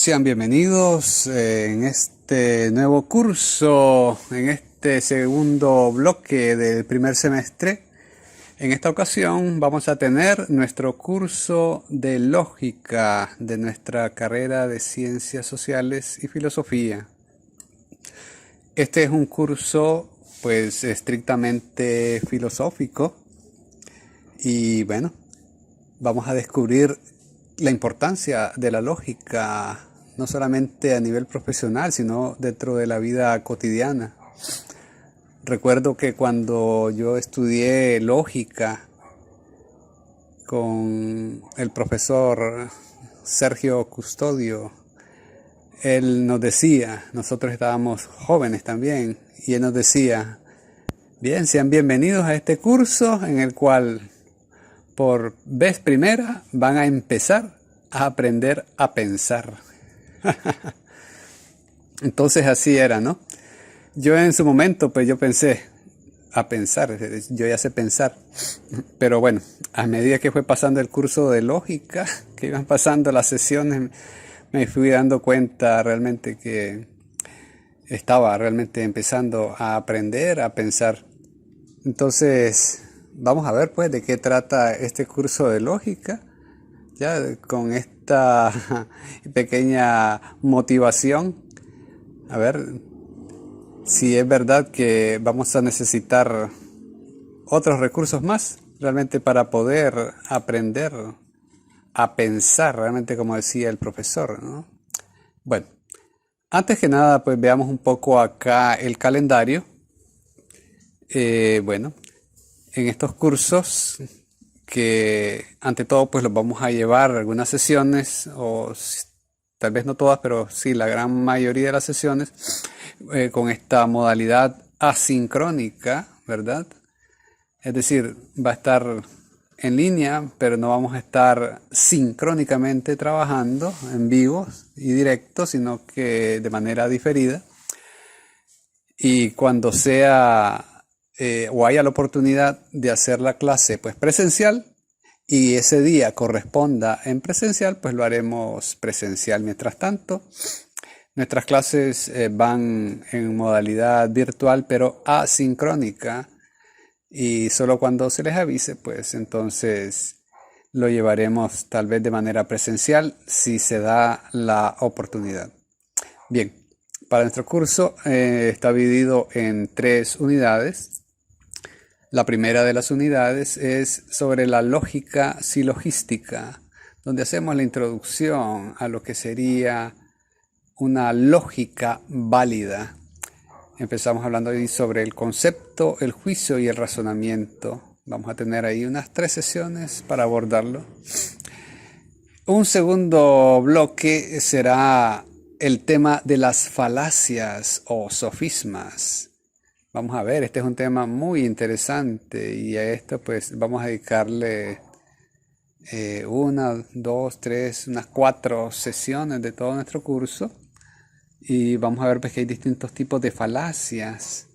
Sean bienvenidos en este nuevo curso, en este segundo bloque del primer semestre. En esta ocasión vamos a tener nuestro curso de lógica de nuestra carrera de Ciencias Sociales y Filosofía. Este es un curso pues estrictamente filosófico y bueno, vamos a descubrir la importancia de la lógica, no solamente a nivel profesional, sino dentro de la vida cotidiana. Recuerdo que cuando yo estudié lógica con el profesor Sergio Custodio, él nos decía, nosotros estábamos jóvenes también, y él nos decía, bien, sean bienvenidos a este curso en el cual por vez primera van a empezar a aprender a pensar. Entonces así era, ¿no? Yo en su momento, pues yo pensé a pensar, yo ya sé pensar. Pero bueno, a medida que fue pasando el curso de lógica, que iban pasando las sesiones, me fui dando cuenta realmente que estaba realmente empezando a aprender a pensar. Entonces, vamos a ver pues de qué trata este curso de lógica, ya con esta pequeña motivación. A ver si es verdad que vamos a necesitar otros recursos más realmente para poder aprender a pensar realmente como decía el profesor, ¿no? Bueno, antes que nada pues veamos un poco acá el calendario. Bueno, en estos cursos que ante todo pues los vamos a llevar algunas sesiones o tal vez no todas, pero sí la gran mayoría de las sesiones con esta modalidad asincrónica, ¿verdad? Es decir, va a estar en línea, pero no vamos a estar sincrónicamente trabajando en vivo y directo, sino que de manera diferida. Y cuando sea o haya la oportunidad de hacer la clase pues presencial y ese día corresponda en presencial, pues lo haremos presencial. Mientras tanto, nuestras clases van en modalidad virtual pero asincrónica y solo cuando se les avise, pues entonces lo llevaremos tal vez de manera presencial si se da la oportunidad. Bien, para nuestro curso está dividido en 3 unidades. La primera de las unidades es sobre la lógica silogística, donde hacemos la introducción a lo que sería una lógica válida. Empezamos hablando ahí sobre el concepto, el juicio y el razonamiento. Vamos a tener ahí unas 3 sesiones para abordarlo. Un segundo bloque será el tema de las falacias o sofismas. Vamos a ver, este es un tema muy interesante y a esto pues vamos a dedicarle 1, 2, 3, unas 4 sesiones de todo nuestro curso y vamos a ver pues que hay distintos tipos de falacias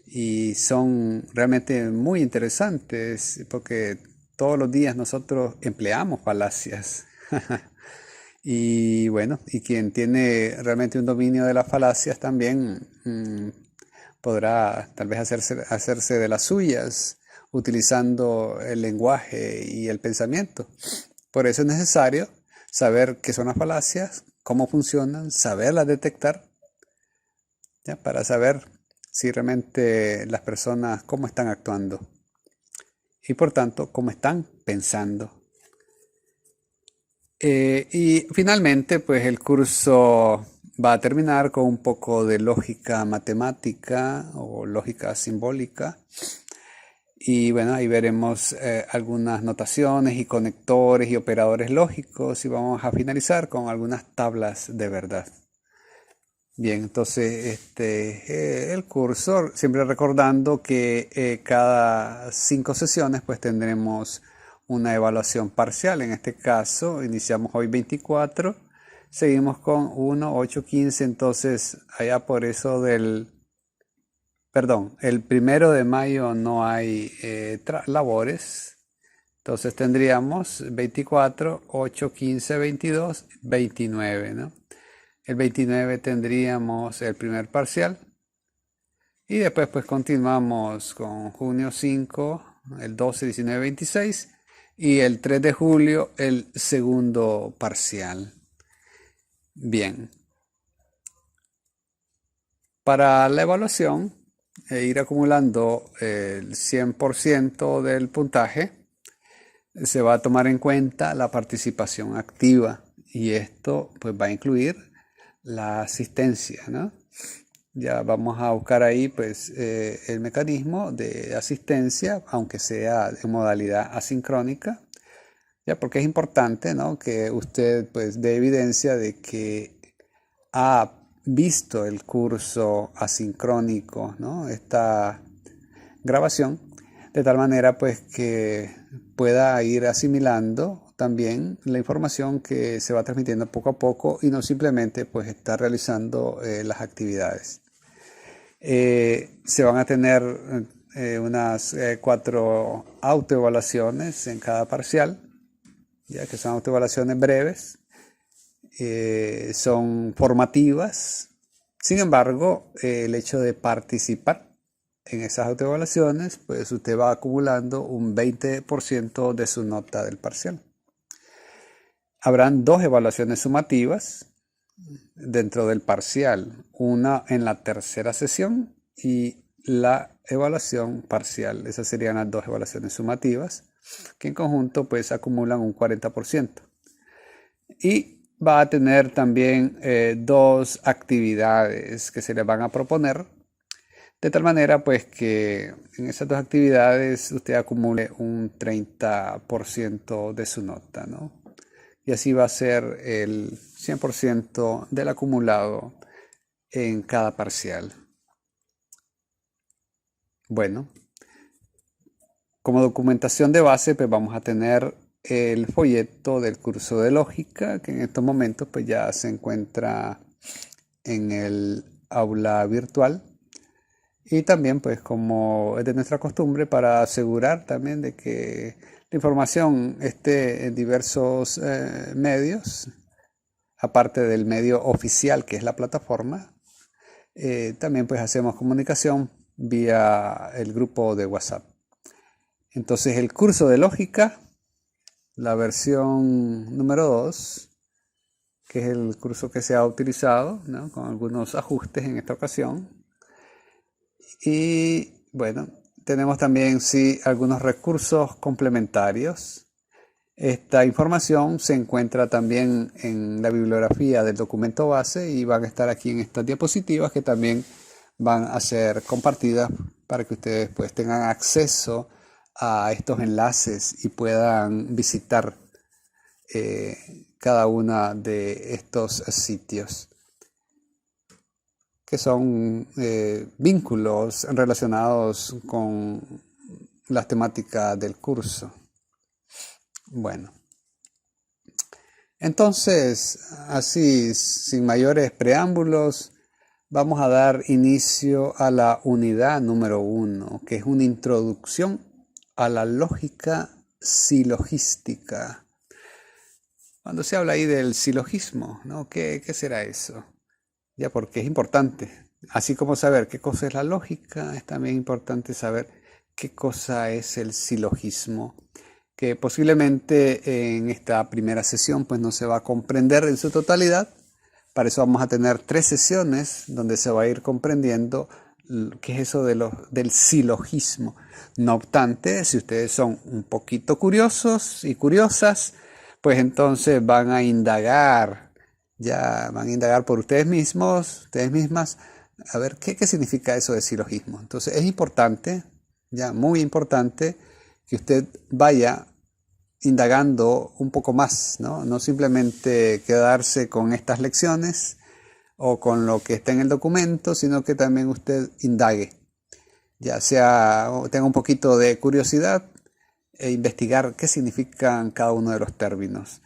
y son realmente muy interesantes porque todos los días nosotros empleamos falacias. Y bueno, y quien tiene realmente un dominio de las falacias también podrá tal vez hacerse de las suyas utilizando el lenguaje y el pensamiento. Por eso es necesario saber qué son las falacias, cómo funcionan, saberlas detectar, ¿ya? Para saber si realmente las personas cómo están actuando y por tanto cómo están pensando. Y finalmente, pues el curso va a terminar con un poco de lógica matemática o lógica simbólica. Y bueno, ahí veremos algunas notaciones y conectores y operadores lógicos y vamos a finalizar con algunas tablas de verdad. Bien, entonces el curso, siempre recordando que cada 5 sesiones pues tendremos una evaluación parcial. En este caso iniciamos hoy 24, seguimos con 1, 8, 15, entonces allá por eso el 1 de mayo no hay labores, entonces tendríamos 24, 8, 15, 22, 29, ¿no? El 29 tendríamos el primer parcial. Y después pues continuamos con junio 5, el 12, 19, 26 y el 3 de julio el segundo parcial. Bien. Para la evaluación, ir acumulando el 100% del puntaje, se va a tomar en cuenta la participación activa y esto pues va a incluir la asistencia, ¿no? Ya vamos a buscar ahí pues el mecanismo de asistencia, aunque sea en modalidad asincrónica, ya porque es importante, ¿no?, que usted pues dé evidencia de que ha visto el curso asincrónico, ¿no?, esta grabación, de tal manera pues que pueda ir asimilando también la información que se va transmitiendo poco a poco y no simplemente pues estar realizando las actividades. Se van a tener unas 4 autoevaluaciones en cada parcial, ya que son autoevaluaciones breves, son formativas. Sin embargo, el hecho de participar en esas autoevaluaciones, pues usted va acumulando un 20% de su nota del parcial. Habrán 2 evaluaciones sumativas dentro del parcial, una en la tercera sesión y la evaluación parcial. Esas serían las 2 evaluaciones sumativas, que en conjunto pues acumulan un 40%. Y va a tener también 2 actividades que se le van a proponer, de tal manera pues que en esas 2 actividades usted acumule un 30% de su nota, ¿no? Y así va a ser el 100% del acumulado en cada parcial. Bueno, como documentación de base, pues vamos a tener el folleto del curso de lógica, que en estos momentos pues ya se encuentra en el aula virtual. Y también, pues como es de nuestra costumbre, para asegurar también de que la información esté en diversos medios, aparte del medio oficial que es la plataforma, también pues hacemos comunicación vía el grupo de WhatsApp. Entonces el curso de lógica, la versión número 2, que es el curso que se ha utilizado, ¿no?, con algunos ajustes en esta ocasión. Y bueno, tenemos también sí algunos recursos complementarios. Esta información se encuentra también en la bibliografía del documento base y van a estar aquí en estas diapositivas que también van a ser compartidas para que ustedes pues tengan acceso a estos enlaces y puedan visitar cada uno de estos sitios, que son vínculos relacionados con las temáticas del curso. Bueno, entonces, así, sin mayores preámbulos, vamos a dar inicio a la unidad número 1, que es una introducción a la lógica silogística. Cuando se habla ahí del silogismo, ¿no?, ¿Qué será eso? Ya, porque es importante. Así como saber qué cosa es la lógica, es también importante saber qué cosa es el silogismo, que posiblemente en esta primera sesión pues no se va a comprender en su totalidad. Para eso vamos a tener 3 sesiones donde se va a ir comprendiendo qué es eso del silogismo. No obstante, si ustedes son un poquito curiosos y curiosas, pues entonces van a indagar por ustedes mismos, ustedes mismas, a ver qué significa eso de silogismo. Entonces es importante, ya muy importante, que usted vaya indagando un poco más, ¿no? No simplemente quedarse con estas lecciones o con lo que está en el documento, sino que también usted indague, ya sea tenga un poquito de curiosidad e investigar qué significan cada uno de los términos,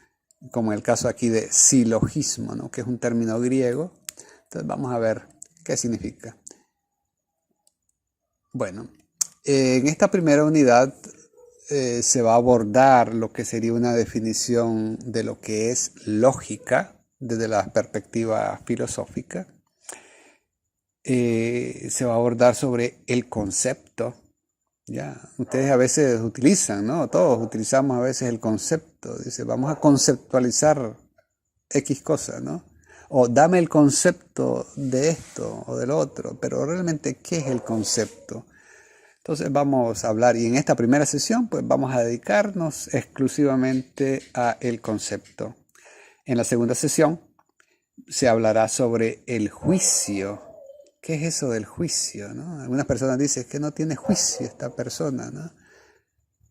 como en el caso aquí de silogismo, ¿no?, que es un término griego. Entonces vamos a ver qué significa. Bueno, en esta primera unidad se va a abordar lo que sería una definición de lo que es lógica, desde la perspectiva filosófica. Se va a abordar sobre el concepto. Ya, ustedes a veces utilizan, ¿no? Todos utilizamos a veces el concepto. Dice, vamos a conceptualizar X cosa, ¿no? O dame el concepto de esto o del otro, pero realmente, ¿qué es el concepto? Entonces vamos a hablar, y en esta primera sesión, pues vamos a dedicarnos exclusivamente a el concepto. En la segunda sesión se hablará sobre el juicio. ¿Qué es eso del juicio, no? Algunas personas dicen que no tiene juicio esta persona, ¿no?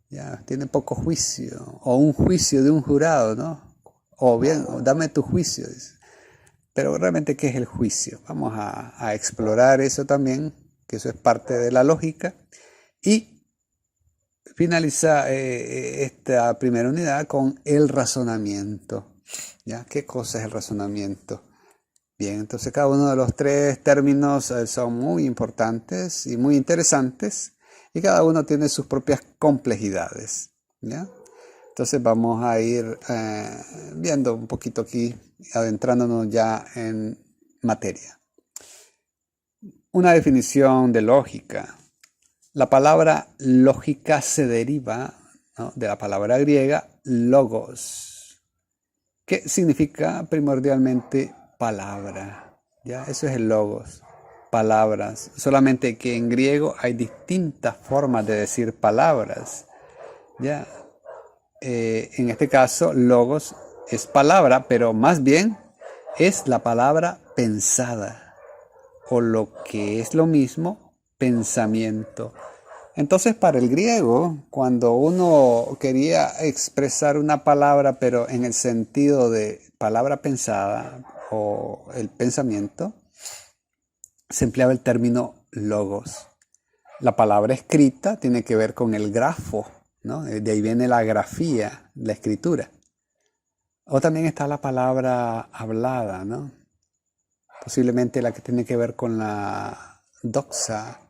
Ya, tiene poco juicio, o un juicio de un jurado, ¿no? O bien, dame tu juicio, dice. Pero realmente, ¿qué es el juicio? Vamos a explorar eso también, que eso es parte de la lógica. Y finaliza esta primera unidad con el razonamiento. ¿Ya? ¿Qué cosa es el razonamiento? Bien, entonces cada uno de los tres términos son muy importantes y muy interesantes, y cada uno tiene sus propias complejidades. ¿Ya? Entonces vamos a ir viendo un poquito aquí, adentrándonos ya en materia. Una definición de lógica. La palabra lógica se deriva, ¿no?, de la palabra griega logos, que significa primordialmente palabra. ¿Ya? Eso es el logos, palabras. Solamente que en griego hay distintas formas de decir palabras. ¿Ya? En este caso, logos es palabra, pero más bien es la palabra pensada, o lo que es lo mismo, pensamiento. Entonces, para el griego, cuando uno quería expresar una palabra, pero en el sentido de palabra pensada o el pensamiento, se empleaba el término logos. La palabra escrita tiene que ver con el grafo, ¿no? De ahí viene la grafía, la escritura. O también está la palabra hablada, ¿no? Posiblemente la que tiene que ver con la doxa.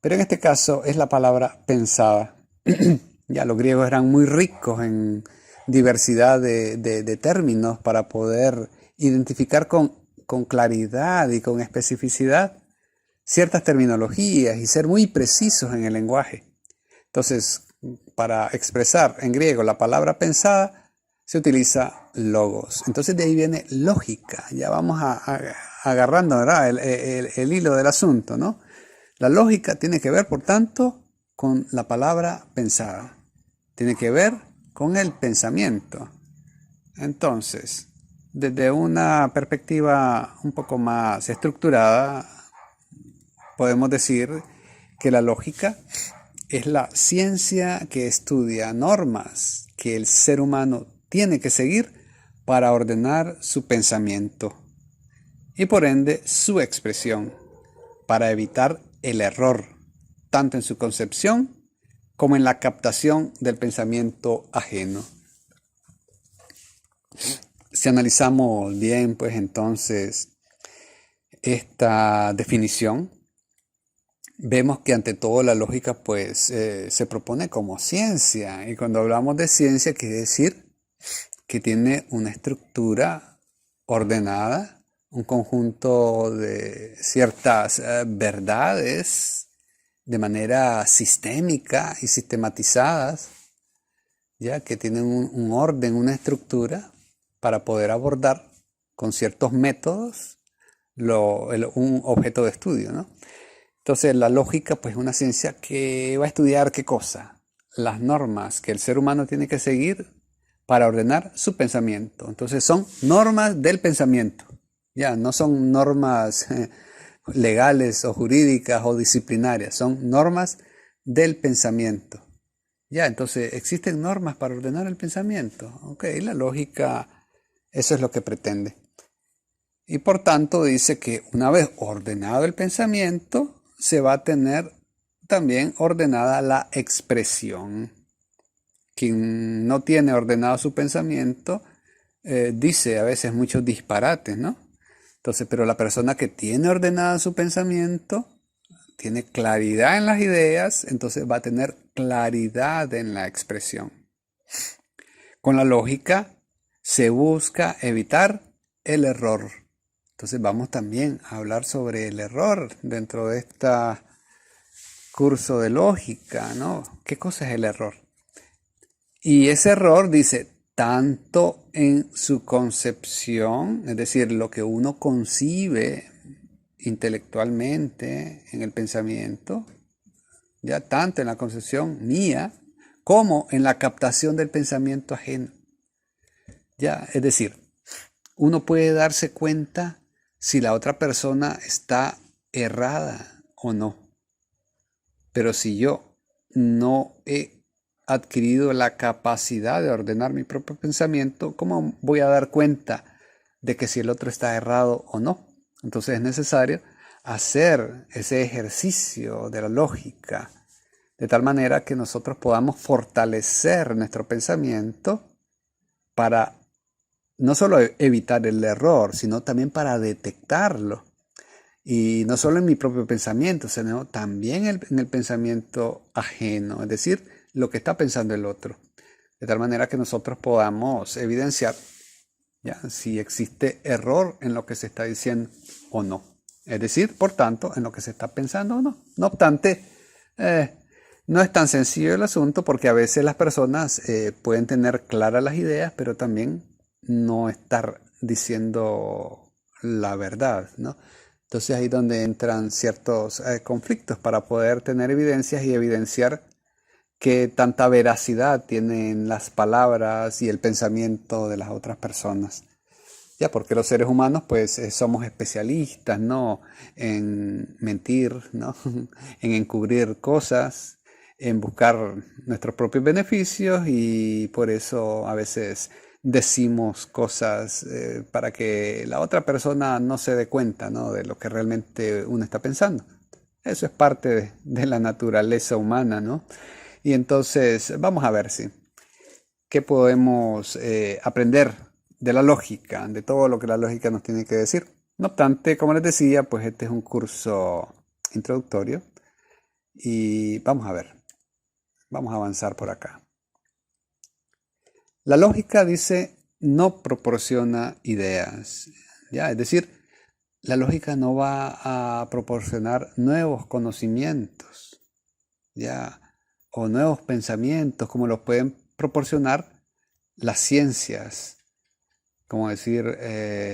Pero en este caso es la palabra pensada. Ya los griegos eran muy ricos en diversidad de términos para poder identificar con claridad y con especificidad ciertas terminologías y ser muy precisos en el lenguaje. Entonces, para expresar en griego la palabra pensada, se utiliza logos. Entonces de ahí viene lógica. Ya vamos agarrando, ¿verdad?, el hilo del asunto, ¿no? La lógica tiene que ver, por tanto, con la palabra pensada. Tiene que ver con el pensamiento. Entonces, desde una perspectiva un poco más estructurada, podemos decir que la lógica es la ciencia que estudia normas que el ser humano tiene que seguir para ordenar su pensamiento y por ende su expresión, para evitar el error, tanto en su concepción como en la captación del pensamiento ajeno. Si analizamos bien, pues entonces, esta definición, vemos que ante todo la lógica pues se propone como ciencia, y cuando hablamos de ciencia quiere decir que tiene una estructura ordenada, un conjunto de ciertas verdades de manera sistémica y sistematizadas, ya que tienen un orden, una estructura para poder abordar con ciertos métodos un objeto de estudio, ¿no? Entonces la lógica pues es una ciencia que va a estudiar ¿qué cosa? Las normas que el ser humano tiene que seguir para ordenar su pensamiento. Entonces son normas del pensamiento, ya no son normas legales o jurídicas o disciplinarias, son normas del pensamiento. Ya, entonces existen normas para ordenar el pensamiento. Ok, la lógica, eso es lo que pretende. Y por tanto dice que una vez ordenado el pensamiento, se va a tener también ordenada la expresión. Quien no tiene ordenado su pensamiento dice a veces muchos disparates, ¿no? Entonces, pero la persona que tiene ordenado su pensamiento, tiene claridad en las ideas, entonces va a tener claridad en la expresión. Con la lógica se busca evitar el error. Entonces vamos también a hablar sobre el error dentro de este curso de lógica, ¿no? ¿Qué cosa es el error? Y ese error dice, tanto en su concepción, es decir, lo que uno concibe intelectualmente en el pensamiento, ya tanto en la concepción mía como en la captación del pensamiento ajeno. Ya, es decir, uno puede darse cuenta si la otra persona está errada o no. Pero si yo no he adquirido la capacidad de ordenar mi propio pensamiento, ¿cómo voy a dar cuenta de que si el otro está errado o no? Entonces es necesario hacer ese ejercicio de la lógica, de tal manera que nosotros podamos fortalecer nuestro pensamiento para no solo evitar el error, sino también para detectarlo. Y no solo en mi propio pensamiento, sino también en el pensamiento ajeno, es decir, lo que está pensando el otro. De tal manera que nosotros podamos evidenciar, ¿ya?, si existe error en lo que se está diciendo o no. Es decir, por tanto, en lo que se está pensando o no. No obstante, no es tan sencillo el asunto porque a veces las personas pueden tener claras las ideas, pero también no estar diciendo la verdad, ¿no? Entonces ahí es donde entran ciertos conflictos para poder tener evidencias y evidenciar qué tanta veracidad tienen las palabras y el pensamiento de las otras personas. Ya, porque los seres humanos pues somos especialistas, ¿no?, en mentir, ¿no?, en encubrir cosas, en buscar nuestros propios beneficios, y por eso a veces decimos cosas para que la otra persona no se dé cuenta, ¿no?, de lo que realmente uno está pensando. Eso es parte de la naturaleza humana, ¿no? Y entonces vamos a ver si qué podemos aprender de la lógica, de todo lo que la lógica nos tiene que decir. No obstante, como les decía, pues este es un curso introductorio y vamos a ver, vamos a avanzar por acá. La lógica dice no proporciona ideas, ¿ya? Es decir, la lógica no va a proporcionar nuevos conocimientos, ¿ya?, o nuevos pensamientos como los pueden proporcionar las ciencias, como decir,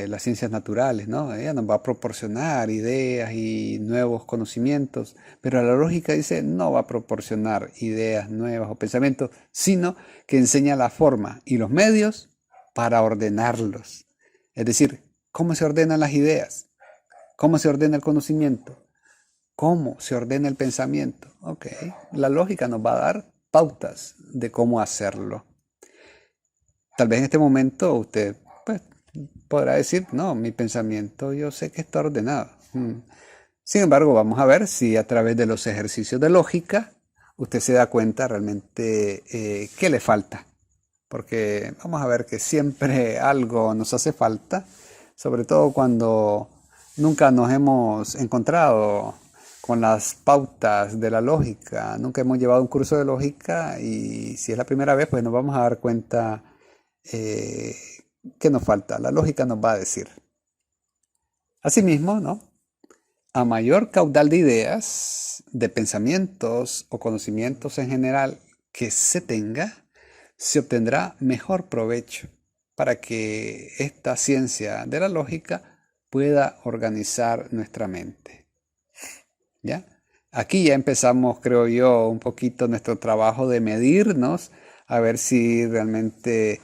las ciencias naturales, ¿no? Ella nos va a proporcionar ideas y nuevos conocimientos, pero la lógica dice no va a proporcionar ideas nuevas o pensamientos, sino que enseña la forma y los medios para ordenarlos. Es decir, cómo se ordenan las ideas, cómo se ordena el conocimiento, cómo se ordena el pensamiento. Ok, la lógica nos va a dar pautas de cómo hacerlo. Tal vez en este momento usted pues, podrá decir, no, mi pensamiento yo sé que está ordenado. Sin embargo, vamos a ver si a través de los ejercicios de lógica usted se da cuenta realmente qué le falta. Porque vamos a ver que siempre algo nos hace falta, sobre todo cuando nunca nos hemos encontrado con las pautas de la lógica, nunca hemos llevado un curso de lógica, y si es la primera vez, pues nos vamos a dar cuenta ¿qué nos falta? La lógica nos va a decir. Asimismo, ¿no?, a mayor caudal de ideas, de pensamientos o conocimientos en general que se tenga, se obtendrá mejor provecho para que esta ciencia de la lógica pueda organizar nuestra mente. ¿Ya? Aquí ya empezamos, creo yo, un poquito nuestro trabajo de medirnos, a ver si realmente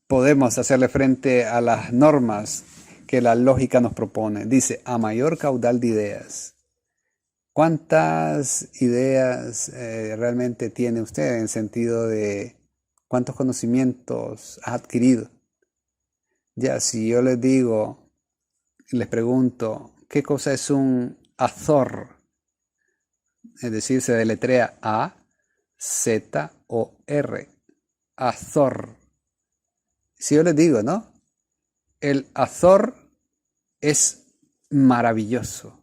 podemos hacerle frente a las normas que la lógica nos propone. Dice, a mayor caudal de ideas. ¿Cuántas ideas realmente tiene usted en sentido de cuántos conocimientos ha adquirido? Ya, si yo les digo, les pregunto, ¿qué cosa es un Azor? Es decir, se deletrea A-Z-O-R. Azor. Si yo les digo, ¿no?, el Azor es maravilloso.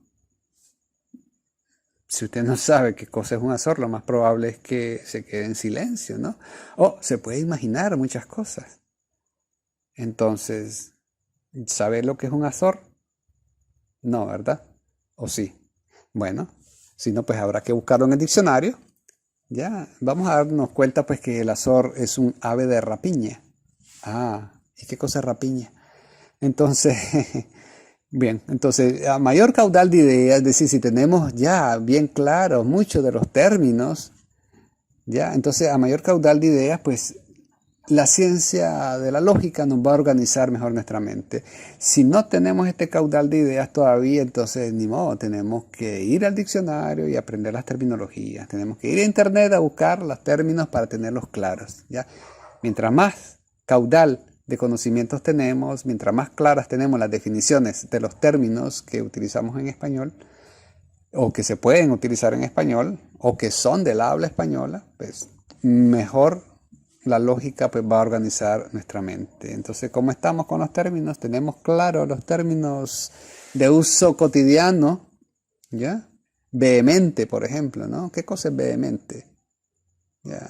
Si usted no sabe qué cosa es un Azor, lo más probable es que se quede en silencio, ¿no? O se puede imaginar muchas cosas. Entonces, ¿Sabe lo que es un Azor? No, ¿verdad? ¿O sí? Bueno, si no, pues habrá que buscarlo en el diccionario. Ya, vamos a darnos cuenta pues que el Azor es un ave de rapiña. Ah, ¿y qué cosa es rapiña? Entonces, bien, entonces a mayor caudal de ideas, es decir, si tenemos ya bien claros muchos de los términos, ya, entonces a mayor caudal de ideas, pues la ciencia de la lógica nos va a organizar mejor nuestra mente. Si no tenemos este caudal de ideas todavía, entonces ni modo, tenemos que ir al diccionario y aprender las terminologías. Tenemos que ir a internet a buscar los términos para tenerlos claros, ¿ya? Mientras más caudal de conocimientos tenemos, mientras más claras tenemos las definiciones de los términos que utilizamos en español, o que se pueden utilizar en español, o que son del habla española, pues mejor la lógica pues va a organizar nuestra mente. Entonces, ¿cómo estamos con los términos? Tenemos claro los términos de uso cotidiano, ¿ya? Vehemente, por ejemplo, ¿no? ¿Qué cosa es vehemente? ¿Ya?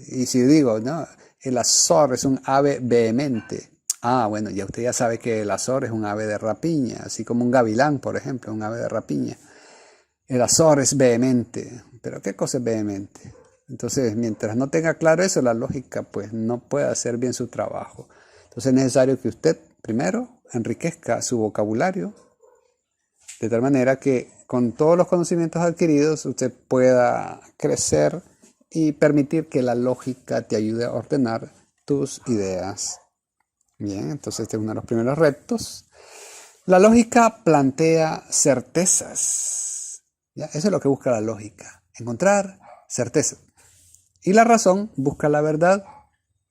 Y si digo, no, el azor es un ave vehemente. Ah, bueno, ya usted ya sabe que el azor es un ave de rapiña, así como un gavilán, por ejemplo, un ave de rapiña. El azor es vehemente. ¿Pero qué cosa es vehemente? Entonces, mientras no tenga claro eso, la lógica pues no puede hacer bien su trabajo. Entonces es necesario que usted primero enriquezca su vocabulario de tal manera que con todos los conocimientos adquiridos usted pueda crecer y permitir que la lógica te ayude a ordenar tus ideas. Bien, entonces este es uno de los primeros retos. La lógica plantea certezas. ¿Ya? Eso es lo que busca la lógica, encontrar certezas. Y la razón busca la verdad,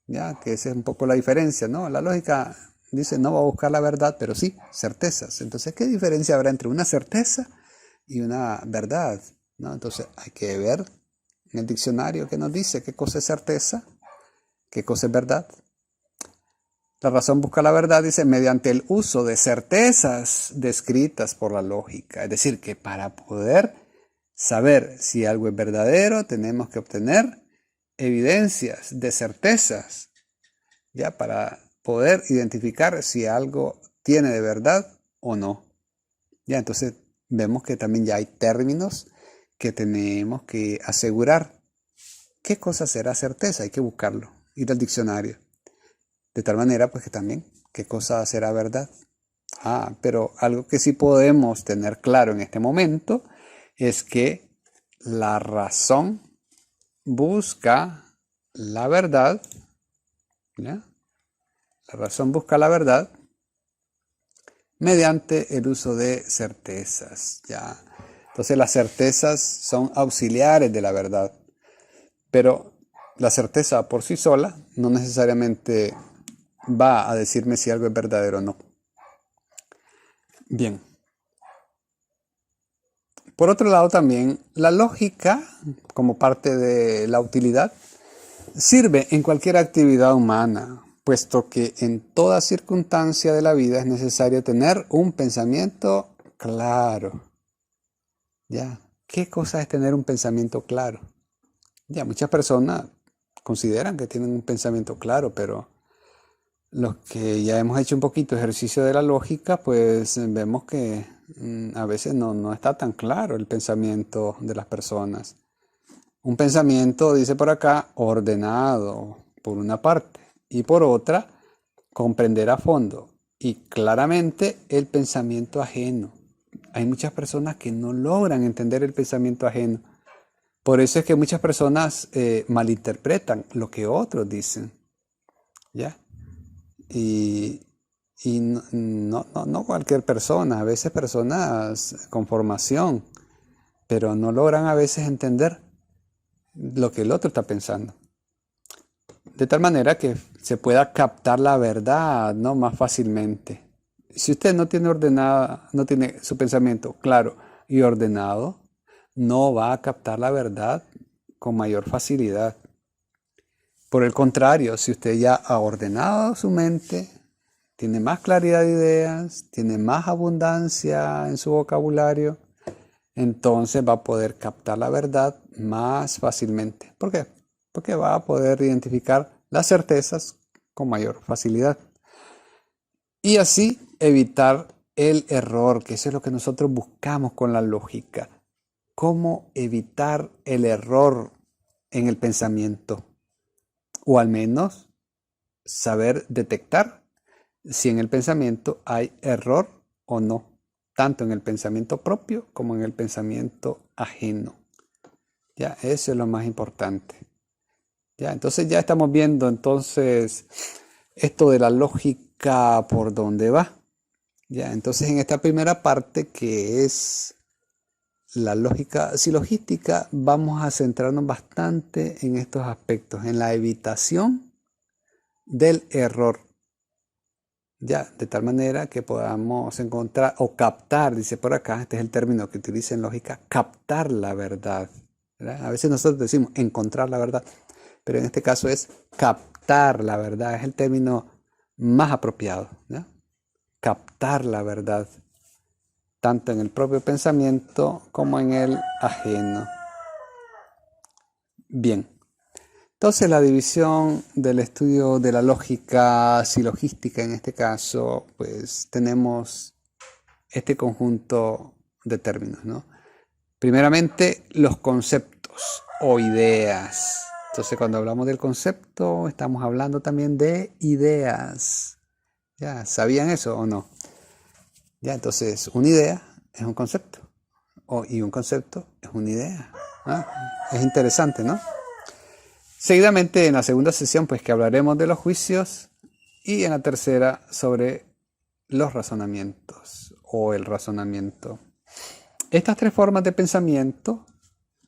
ya que esa es un poco la diferencia, ¿no? La lógica dice no va a buscar la verdad, pero sí certezas. Entonces, ¿qué diferencia habrá entre una certeza y una verdad? ¿No? Entonces, hay que ver en el diccionario qué nos dice, qué cosa es certeza, qué cosa es verdad. La razón busca la verdad, dice, mediante el uso de certezas descritas por la lógica. Es decir, que para poder saber si algo es verdadero, tenemos que obtener evidencias de certezas, ya para poder identificar si algo tiene de verdad o no. Ya, entonces vemos que también ya hay términos que tenemos que asegurar. ¿Qué cosa será certeza? Hay que buscarlo, ir al diccionario. De tal manera, pues que también, ¿qué cosa será verdad? Ah, pero algo que sí podemos tener claro en este momento es que la razón busca la verdad, ¿ya? La razón busca la verdad mediante el uso de certezas, ¿ya? Entonces las certezas son auxiliares de la verdad, pero la certeza por sí sola no necesariamente va a decirme si algo es verdadero o no. Bien. Por otro lado también, la lógica, como parte de la utilidad, sirve en cualquier actividad humana, puesto que en toda circunstancia de la vida es necesario tener un pensamiento claro. ¿Ya? ¿Qué cosa es tener un pensamiento claro? Ya, muchas personas consideran que tienen un pensamiento claro, pero los que ya hemos hecho un poquito de ejercicio de la lógica, pues vemos que a veces no está tan claro el pensamiento de las personas. Un pensamiento, dice por acá, ordenado por una parte y por otra, comprender a fondo y claramente el pensamiento ajeno. Hay muchas personas que no logran entender el pensamiento ajeno. Por eso es que muchas personas malinterpretan lo que otros dicen, ¿ya? Y, y no cualquier persona, a veces personas con formación, pero no logran a veces entender lo que el otro está pensando. De tal manera que se pueda captar la verdad, ¿no? Más fácilmente. Si usted no tiene ordenada, no tiene su pensamiento claro y ordenado, no va a captar la verdad con mayor facilidad. Por el contrario, si usted ya ha ordenado su mente, tiene más claridad de ideas, tiene más abundancia en su vocabulario, entonces va a poder captar la verdad más fácilmente. ¿Por qué? Porque va a poder identificar las certezas con mayor facilidad. Y así evitar el error, que eso es lo que nosotros buscamos con la lógica. ¿Cómo evitar el error en el pensamiento? O al menos saber detectar si en el pensamiento hay error o no, tanto en el pensamiento propio como en el pensamiento ajeno. Ya, eso es lo más importante. Ya, entonces ya estamos viendo entonces esto de la lógica por dónde va. Ya, entonces en esta primera parte que es la lógica silogística, vamos a centrarnos bastante en estos aspectos, en la evitación del error. Ya, de tal manera que podamos encontrar o captar, dice por acá, este es el término que utiliza en lógica, captar la verdad. ¿Verdad? A veces nosotros decimos encontrar la verdad, pero en este caso es captar la verdad, es el término más apropiado. ¿Ya? Captar la verdad, tanto en el propio pensamiento como en el ajeno. Bien, entonces la división del estudio de la lógica silogística en este caso, pues tenemos este conjunto de términos, ¿no? Primeramente, los conceptos o ideas. Entonces, cuando hablamos del concepto, estamos hablando también de ideas. ¿Ya sabían eso o no? Ya, entonces, una idea es un concepto. Y un concepto es una idea. ¿Ah? Es interesante, ¿no? Seguidamente, en la segunda sesión, pues que hablaremos de los juicios. Y en la tercera, sobre los razonamientos o el razonamiento. Estas tres formas de pensamiento,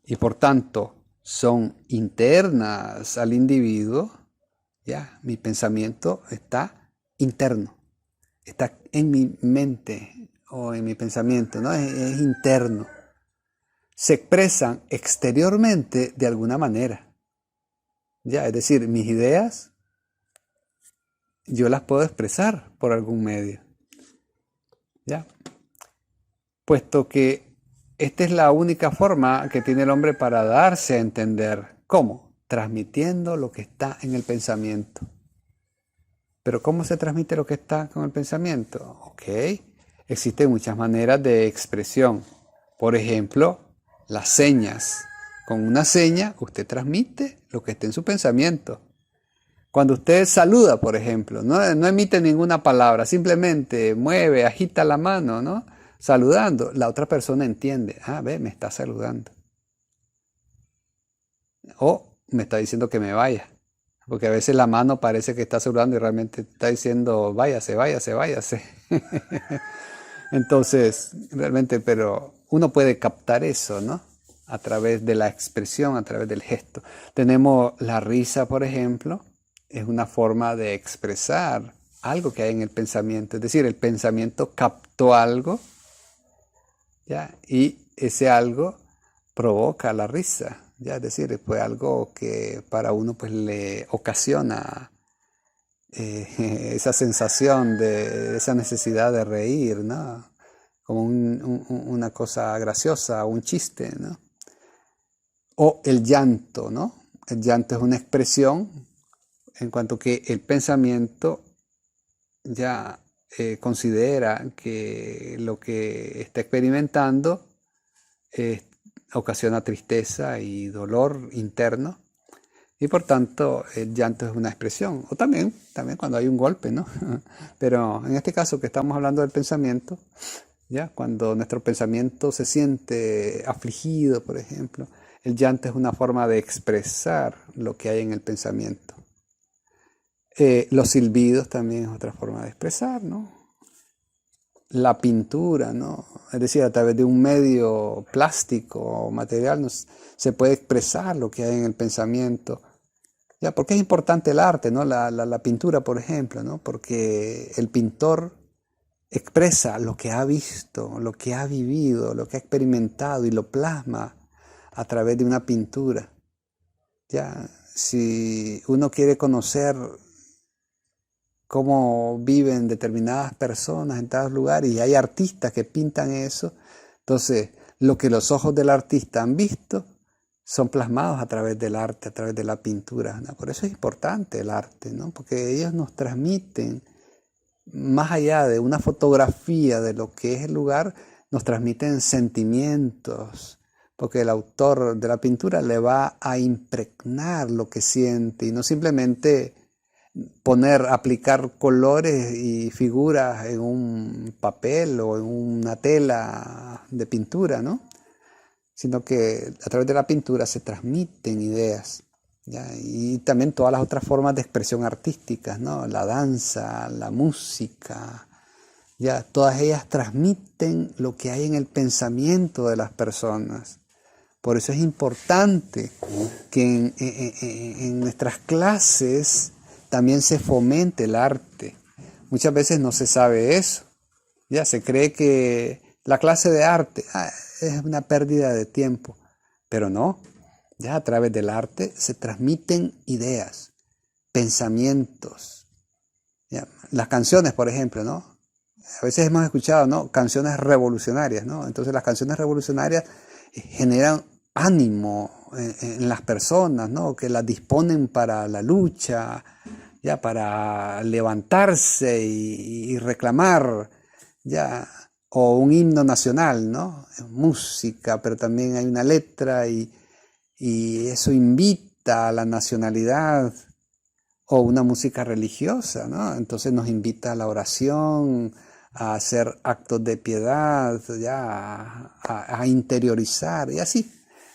y por tanto son internas al individuo, ya, mi pensamiento está interno, está en mi mente o en mi pensamiento, ¿no? Es interno. Se expresan exteriormente de alguna manera, ya, es decir, mis ideas yo las puedo expresar por algún medio, ya, puesto que esta es la única forma que tiene el hombre para darse a entender. ¿Cómo? Transmitiendo lo que está en el pensamiento. Pero ¿cómo se transmite lo que está con el pensamiento? Ok, existen muchas maneras de expresión. Por ejemplo, las señas. Con una seña usted transmite lo que está en su pensamiento. Cuando usted saluda, por ejemplo, no emite ninguna palabra, simplemente mueve, agita la mano, ¿no? Saludando, la otra persona entiende, ve, me está saludando. O me está diciendo que me vaya. Porque a veces la mano parece que está saludando y realmente está diciendo, váyase, váyase, váyase. Entonces, realmente, pero uno puede captar eso, ¿no? A través de la expresión, a través del gesto. Tenemos la risa, por ejemplo, es una forma de expresar algo que hay en el pensamiento. Es decir, el pensamiento captó algo, ¿ya? Y ese algo provoca la risa, ¿ya? Es decir, fue algo que para uno pues le ocasiona esa sensación de esa necesidad de reír, ¿no? Como una cosa graciosa, un chiste, ¿no? O el llanto, ¿no? El llanto es una expresión en cuanto que el pensamiento ya considera que lo que está experimentando ocasiona tristeza y dolor interno, y por tanto el llanto es una expresión, o también cuando hay un golpe, ¿no? Pero en este caso que estamos hablando del pensamiento, ¿ya? Cuando nuestro pensamiento se siente afligido, por ejemplo, el llanto es una forma de expresar lo que hay en el pensamiento. Los silbidos también es otra forma de expresar, ¿no? La pintura, ¿no? Es decir, a través de un medio plástico o material se puede expresar lo que hay en el pensamiento. ¿Ya? ¿Por qué es importante el arte, ¿no? La pintura, por ejemplo, ¿no? Porque el pintor expresa lo que ha visto, lo que ha vivido, lo que ha experimentado y lo plasma a través de una pintura. ¿Ya? Si uno quiere conocer cómo viven determinadas personas en tal lugar y hay artistas que pintan eso, entonces lo que los ojos del artista han visto son plasmados a través del arte, a través de la pintura, ¿no? Por eso es importante el arte, ¿no? Porque ellos nos transmiten más allá de una fotografía de lo que es el lugar, nos transmiten sentimientos, porque el autor de la pintura le va a impregnar lo que siente y no simplemente aplicar colores y figuras en un papel o en una tela de pintura, ¿no? Sino que a través de la pintura se transmiten ideas, ¿ya? Y también todas las otras formas de expresión artísticas, ¿no? La danza, la música, ya, todas ellas transmiten lo que hay en el pensamiento de las personas. Por eso es importante que en nuestras clases también se fomente el arte. Muchas veces no se sabe eso. Ya se cree que la clase de arte es una pérdida de tiempo, pero no. Ya a través del arte se transmiten ideas, pensamientos. Ya. Las canciones, por ejemplo, ¿no? A veces hemos escuchado, ¿no? Canciones revolucionarias, ¿no? Entonces las canciones revolucionarias generan ánimo en las personas, ¿no? Que las disponen para la lucha, ya para levantarse y reclamar, ya, o un himno nacional, ¿no? Música, pero también hay una letra y eso invita a la nacionalidad, o una música religiosa, ¿no? Entonces nos invita a la oración, a hacer actos de piedad, ya, a interiorizar y así,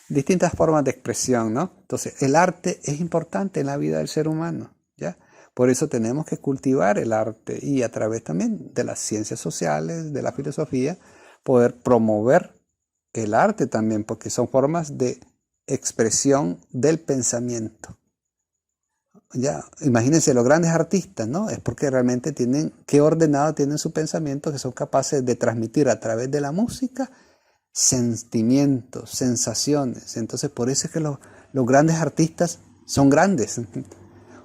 distintas formas de expresión, ¿no? Entonces el arte es importante en la vida del ser humano, ¿ya? Por eso tenemos que cultivar el arte y a través también de las ciencias sociales, de la filosofía, poder promover el arte también, porque son formas de expresión del pensamiento. Ya, imagínense los grandes artistas, ¿no? Es porque realmente qué ordenado tienen su pensamiento, que son capaces de transmitir a través de la música sentimientos, sensaciones. Entonces por eso es que los grandes artistas son grandes.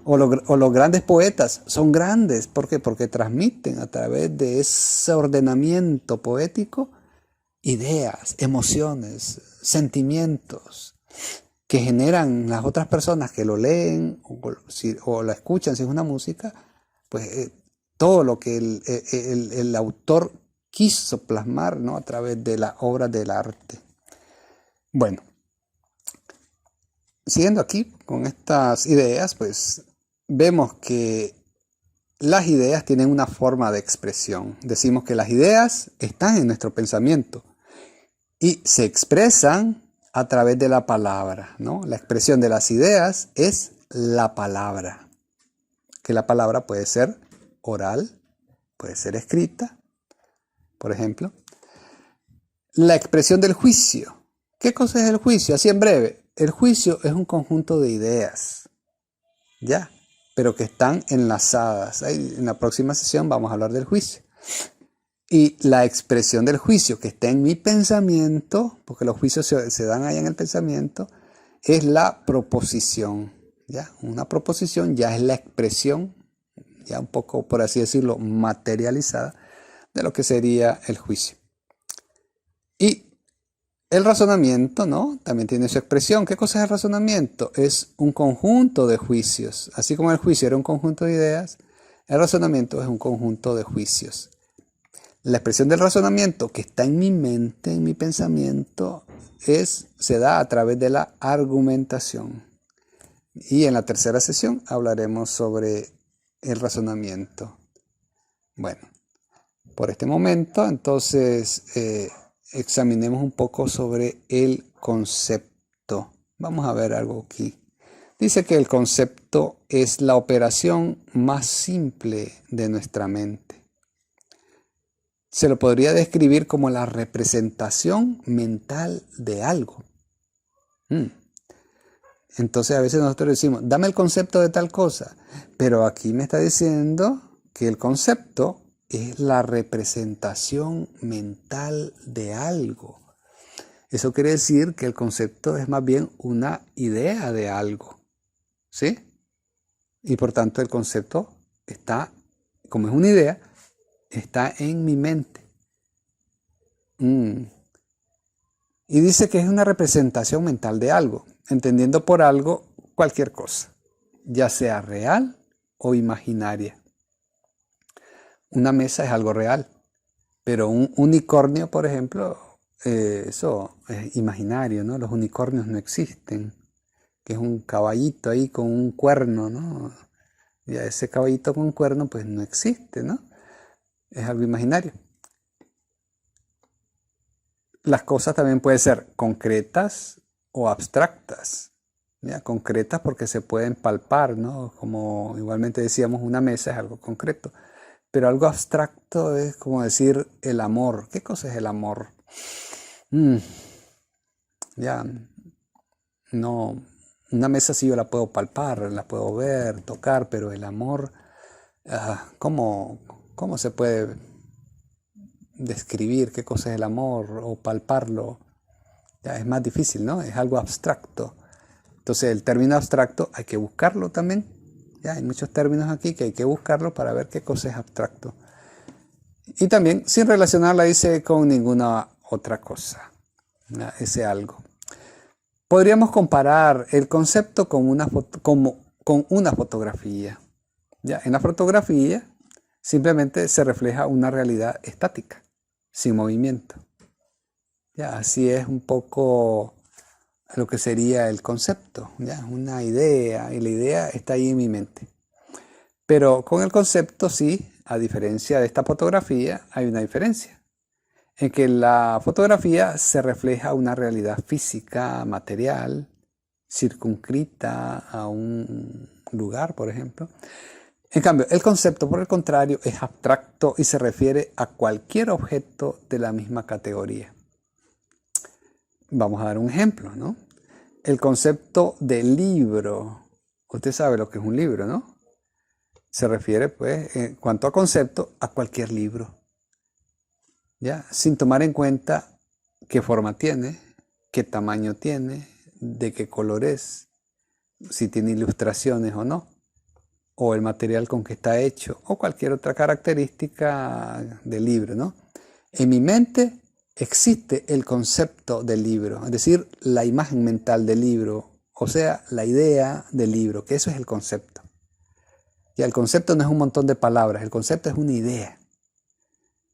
O los grandes poetas son grandes. ¿Por qué? Porque transmiten a través de ese ordenamiento poético ideas, emociones, sentimientos que generan las otras personas que lo leen o la escuchan si es una música, pues todo lo que el autor quiso plasmar, ¿no? A través de la obra del arte. Bueno, siguiendo aquí con estas ideas, pues vemos que las ideas tienen una forma de expresión. Decimos que las ideas están en nuestro pensamiento y se expresan a través de la palabra, ¿no? La expresión de las ideas es la palabra, que la palabra puede ser oral, puede ser escrita, por ejemplo. La expresión del juicio. ¿Qué cosa es el juicio? Así en breve, el juicio es un conjunto de ideas, ¿ya? Pero que están enlazadas. En la próxima sesión vamos a hablar del juicio. Y la expresión del juicio que está en mi pensamiento, porque los juicios se dan ahí en el pensamiento, es la proposición, ¿ya? Una proposición ya es la expresión, ya un poco, por así decirlo, materializada de lo que sería el juicio. Y el razonamiento, ¿no? También tiene su expresión. ¿Qué cosa es el razonamiento? Es un conjunto de juicios. Así como el juicio era un conjunto de ideas, el razonamiento es un conjunto de juicios. La expresión del razonamiento que está en mi mente, en mi pensamiento, se da a través de la argumentación. Y en la tercera sesión hablaremos sobre el razonamiento. Bueno, por este momento, entonces, examinemos un poco sobre el concepto. Vamos a ver algo aquí. Dice que el concepto es la operación más simple de nuestra mente. Se lo podría describir como la representación mental de algo. Entonces a veces nosotros decimos, dame el concepto de tal cosa, pero aquí me está diciendo que el concepto es la representación mental de algo. Eso quiere decir que el concepto es más bien una idea de algo, ¿sí? Y por tanto el concepto está, como es una idea, está en mi mente. Y dice que es una representación mental de algo, entendiendo por algo cualquier cosa, ya sea real o imaginaria. Una mesa es algo real, pero un unicornio, por ejemplo, eso es imaginario, ¿no? Los unicornios no existen, que es un caballito ahí con un cuerno, ¿no? Ya ese caballito con cuerno pues no existe, ¿no? Es algo imaginario. Las cosas también pueden ser concretas o abstractas. ¿Ya? Concretas porque se pueden palpar, ¿no? Como igualmente decíamos, una mesa es algo concreto. Pero algo abstracto es como decir el amor. ¿Qué cosa es el amor? Ya, no. Una mesa sí yo la puedo palpar, la puedo ver, tocar, pero el amor, ¿cómo se puede describir qué cosa es el amor o palparlo? Ya es más difícil, ¿no? Es algo abstracto. Entonces el término abstracto hay que buscarlo también. Ya hay muchos términos aquí que hay que buscarlo para ver qué cosa es abstracto. Y también sin relacionarla dice con ninguna otra cosa. Ya, ese algo. Podríamos comparar el concepto con una fotografía. Ya, en la fotografía simplemente se refleja una realidad estática, sin movimiento. Ya, así es un poco lo que sería el concepto, ya, una idea, y la idea está ahí en mi mente. Pero con el concepto sí, a diferencia de esta fotografía, hay una diferencia. En que la fotografía se refleja una realidad física, material, circunscrita a un lugar, por ejemplo. En cambio, el concepto, por el contrario, es abstracto y se refiere a cualquier objeto de la misma categoría. Vamos a dar un ejemplo, ¿no? El concepto de libro. Usted sabe lo que es un libro, ¿no? Se refiere, pues, en cuanto a concepto, a cualquier libro. ¿Ya? Sin tomar en cuenta qué forma tiene, qué tamaño tiene, de qué color es, si tiene ilustraciones o no, o el material con que está hecho, o cualquier otra característica del libro, ¿no? En mi mente existe el concepto del libro, es decir, la imagen mental del libro, o sea, la idea del libro, que eso es el concepto. Ya, el concepto no es un montón de palabras, el concepto es una idea.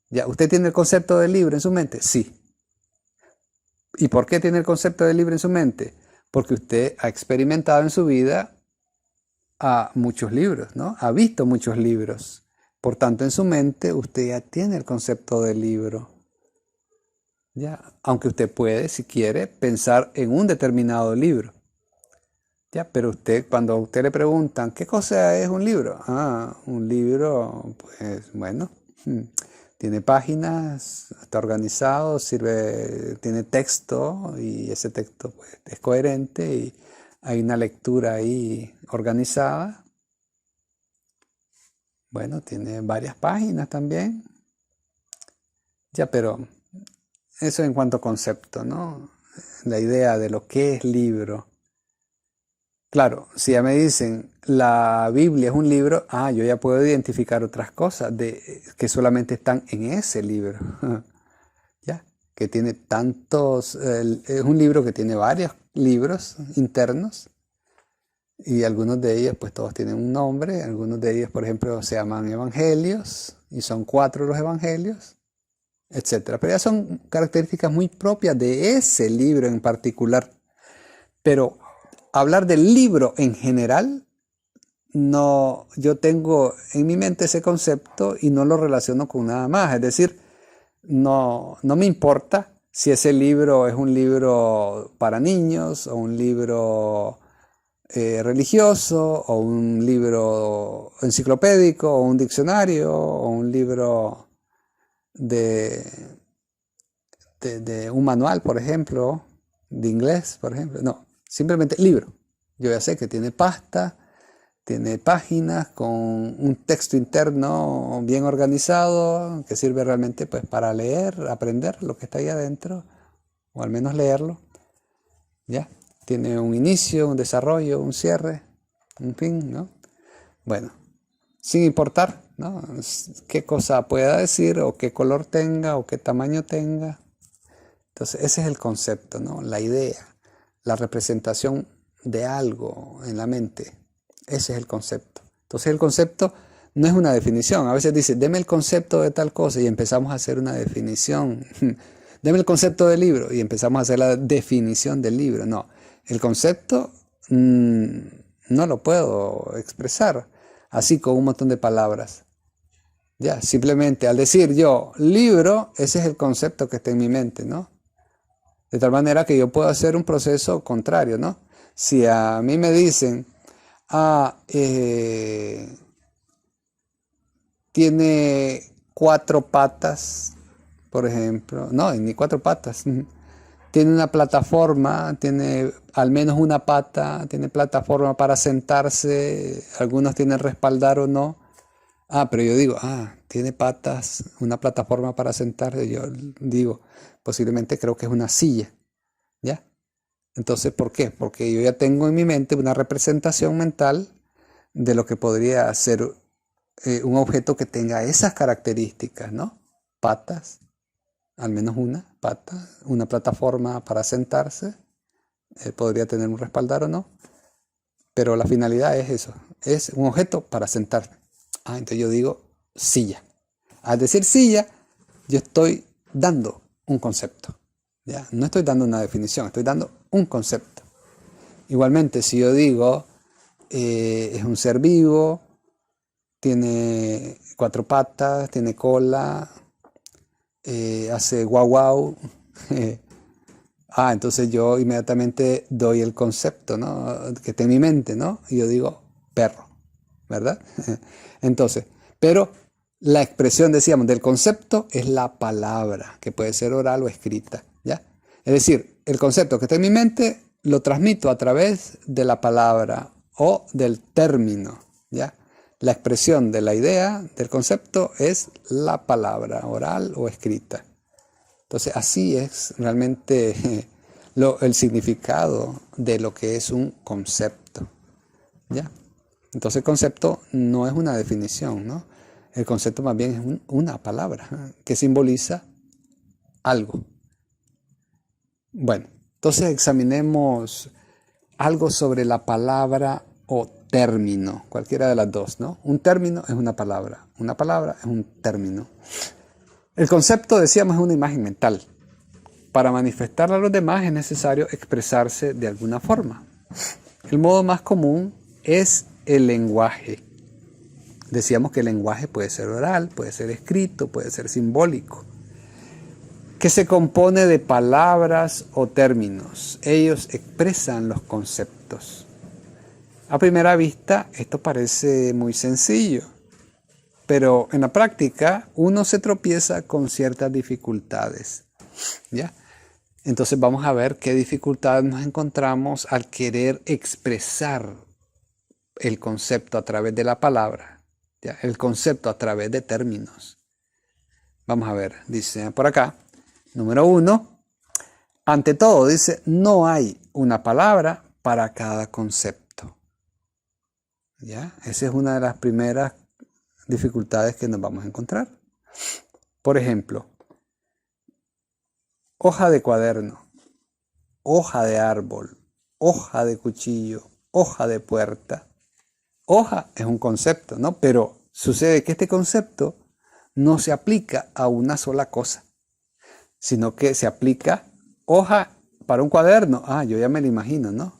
¿Ya? ¿Usted tiene el concepto del libro en su mente? Sí. ¿Y por qué tiene el concepto del libro en su mente? Porque usted ha experimentado en su vida a muchos libros, ¿no? Ha visto muchos libros. Por tanto, en su mente usted ya tiene el concepto del libro. ¿Ya? Aunque usted puede, si quiere, pensar en un determinado libro. ¿Ya? Pero usted, cuando a usted le preguntan, ¿qué cosa es un libro? Ah, un libro, pues bueno, tiene páginas, está organizado, tiene texto y ese texto pues, es coherente y hay una lectura ahí organizada. Bueno, tiene varias páginas también. Ya, pero eso en cuanto a concepto, ¿no? La idea de lo que es libro. Claro, si ya me dicen la Biblia es un libro, yo ya puedo identificar otras cosas que solamente están en ese libro. ¿Ya? Que tiene tantos, es un libro que tiene varios libros internos y algunos de ellos pues todos tienen un nombre, algunos de ellos por ejemplo se llaman evangelios y son 4 los evangelios, etcétera. Pero ya son características muy propias de ese libro en particular. Pero hablar del libro en general, no, yo tengo en mi mente ese concepto y no lo relaciono con nada más. Es decir, no me importa si ese libro es un libro para niños o un libro religioso o un libro enciclopédico o un diccionario o un libro de un manual, por ejemplo, de inglés, por ejemplo. No, simplemente libro. Yo ya sé que tiene pasta, tiene páginas con un texto interno bien organizado que sirve realmente pues, para leer, aprender lo que está ahí adentro, o al menos leerlo. ¿Ya? Tiene un inicio, un desarrollo, un cierre, un fin, ¿no? Bueno, sin importar, ¿no? Qué cosa pueda decir, o qué color tenga, o qué tamaño tenga. Entonces, ese es el concepto, ¿no? La idea, la representación de algo en la mente. Ese es el concepto. Entonces, el concepto no es una definición. A veces dice, deme el concepto de tal cosa y empezamos a hacer una definición. Deme el concepto del libro y empezamos a hacer la definición del libro. No, el concepto no lo puedo expresar así con un montón de palabras. Ya, simplemente al decir yo libro, ese es el concepto que está en mi mente, ¿no? De tal manera que yo puedo hacer un proceso contrario, ¿no? Si a mí me dicen, tiene 4 patas, por ejemplo, no, ni 4 patas, tiene una plataforma, tiene al menos una pata, tiene plataforma para sentarse, algunos tienen respaldar o no. Pero yo digo, tiene patas, una plataforma para sentarse, yo digo, posiblemente creo que es una silla, ¿ya? Entonces, ¿por qué? Porque yo ya tengo en mi mente una representación mental de lo que podría ser un objeto que tenga esas características, ¿no? Patas, al menos una pata, una plataforma para sentarse, podría tener un respaldar o no, pero la finalidad es eso, es un objeto para sentarme. Entonces yo digo silla. Al decir silla, yo estoy dando un concepto, ¿ya? No estoy dando una definición, estoy dando un concepto. Igualmente, si yo digo es un ser vivo, tiene 4 patas, tiene cola, hace guau guau, entonces yo inmediatamente doy el concepto, ¿no? Que está en mi mente, ¿no? Y yo digo perro, ¿verdad? Entonces, pero la expresión, decíamos, del concepto es la palabra, que puede ser oral o escrita, ¿ya? Es decir, el concepto que está en mi mente lo transmito a través de la palabra o del término, ¿ya? La expresión de la idea, del concepto, es la palabra oral o escrita. Entonces, así es realmente el significado de lo que es un concepto, ¿ya? Entonces, el concepto no es una definición, ¿no? El concepto más bien es una palabra que simboliza algo. Bueno, entonces examinemos algo sobre la palabra o término, cualquiera de las dos, ¿no? Un término es una palabra es un término. El concepto, decíamos, es una imagen mental. Para manifestarla a los demás es necesario expresarse de alguna forma. El modo más común es el lenguaje. Decíamos que el lenguaje puede ser oral, puede ser escrito, puede ser simbólico, que se compone de palabras o términos. Ellos expresan los conceptos. A primera vista, esto parece muy sencillo, pero en la práctica uno se tropieza con ciertas dificultades, ¿ya? Entonces vamos a ver qué dificultades nos encontramos al querer expresar el concepto a través de la palabra, ¿ya? El concepto a través de términos. Vamos a ver, dice por acá, número 1, ante todo, dice, no hay una palabra para cada concepto, ¿ya? Esa es una de las primeras dificultades que nos vamos a encontrar. Por ejemplo, hoja de cuaderno, hoja de árbol, hoja de cuchillo, hoja de puerta. Hoja es un concepto, ¿no? Pero sucede que este concepto no se aplica a una sola cosa, sino que se aplica hoja para un cuaderno. Yo ya me lo imagino, ¿no?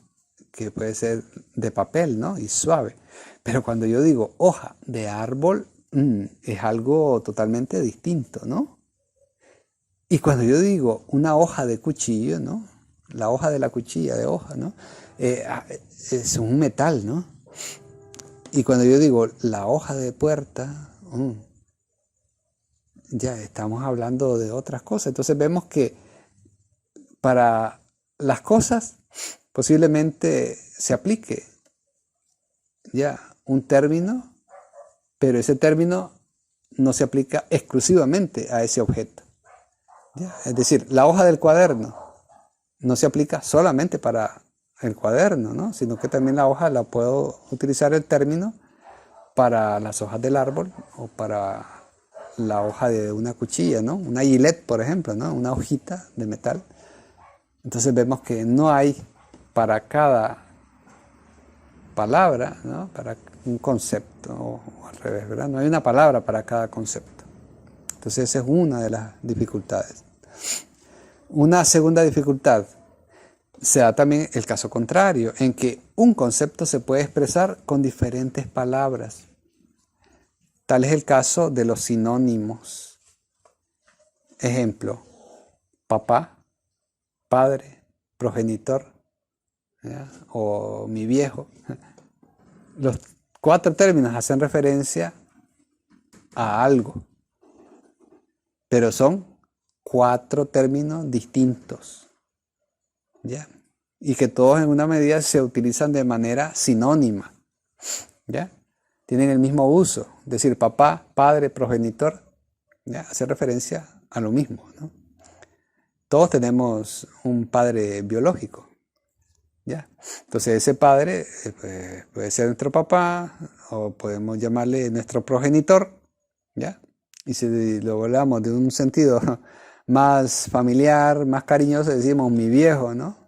Que puede ser de papel, ¿no? Y suave. Pero cuando yo digo hoja de árbol, es algo totalmente distinto, ¿no? Y cuando yo digo una hoja de cuchillo, ¿no? La hoja de la cuchilla de hoja, ¿no? Es un metal, ¿no? Y cuando yo digo la hoja de puerta, ya estamos hablando de otras cosas. Entonces vemos que para las cosas posiblemente se aplique ya un término, pero ese término no se aplica exclusivamente a ese objeto. ¿Ya? Es decir, la hoja del cuaderno no se aplica solamente para el cuaderno, ¿no? Sino que también la hoja la puedo utilizar el término para las hojas del árbol o para la hoja de una cuchilla, ¿no? Una gilet, por ejemplo, ¿no? Una hojita de metal. Entonces vemos que no hay para cada palabra, ¿no? Para un concepto, o al revés, ¿verdad? No hay una palabra para cada concepto. Entonces esa es una de las dificultades. Una segunda dificultad se da también el caso contrario, en que un concepto se puede expresar con diferentes palabras. Tal es el caso de los sinónimos. Ejemplo, papá, padre, progenitor, ¿ya? O mi viejo. Los 4 términos hacen referencia a algo, pero son 4 términos distintos, ¿ya? Y que todos en una medida se utilizan de manera sinónima, ¿ya? Tienen el mismo uso, es decir, papá, padre, progenitor, ¿ya? Hace referencia a lo mismo, ¿no? Todos tenemos un padre biológico, ¿ya? Entonces ese padre puede ser nuestro papá, o podemos llamarle nuestro progenitor, ¿ya? Y si lo hablamos de un sentido más familiar, más cariñoso, decimos mi viejo, ¿no?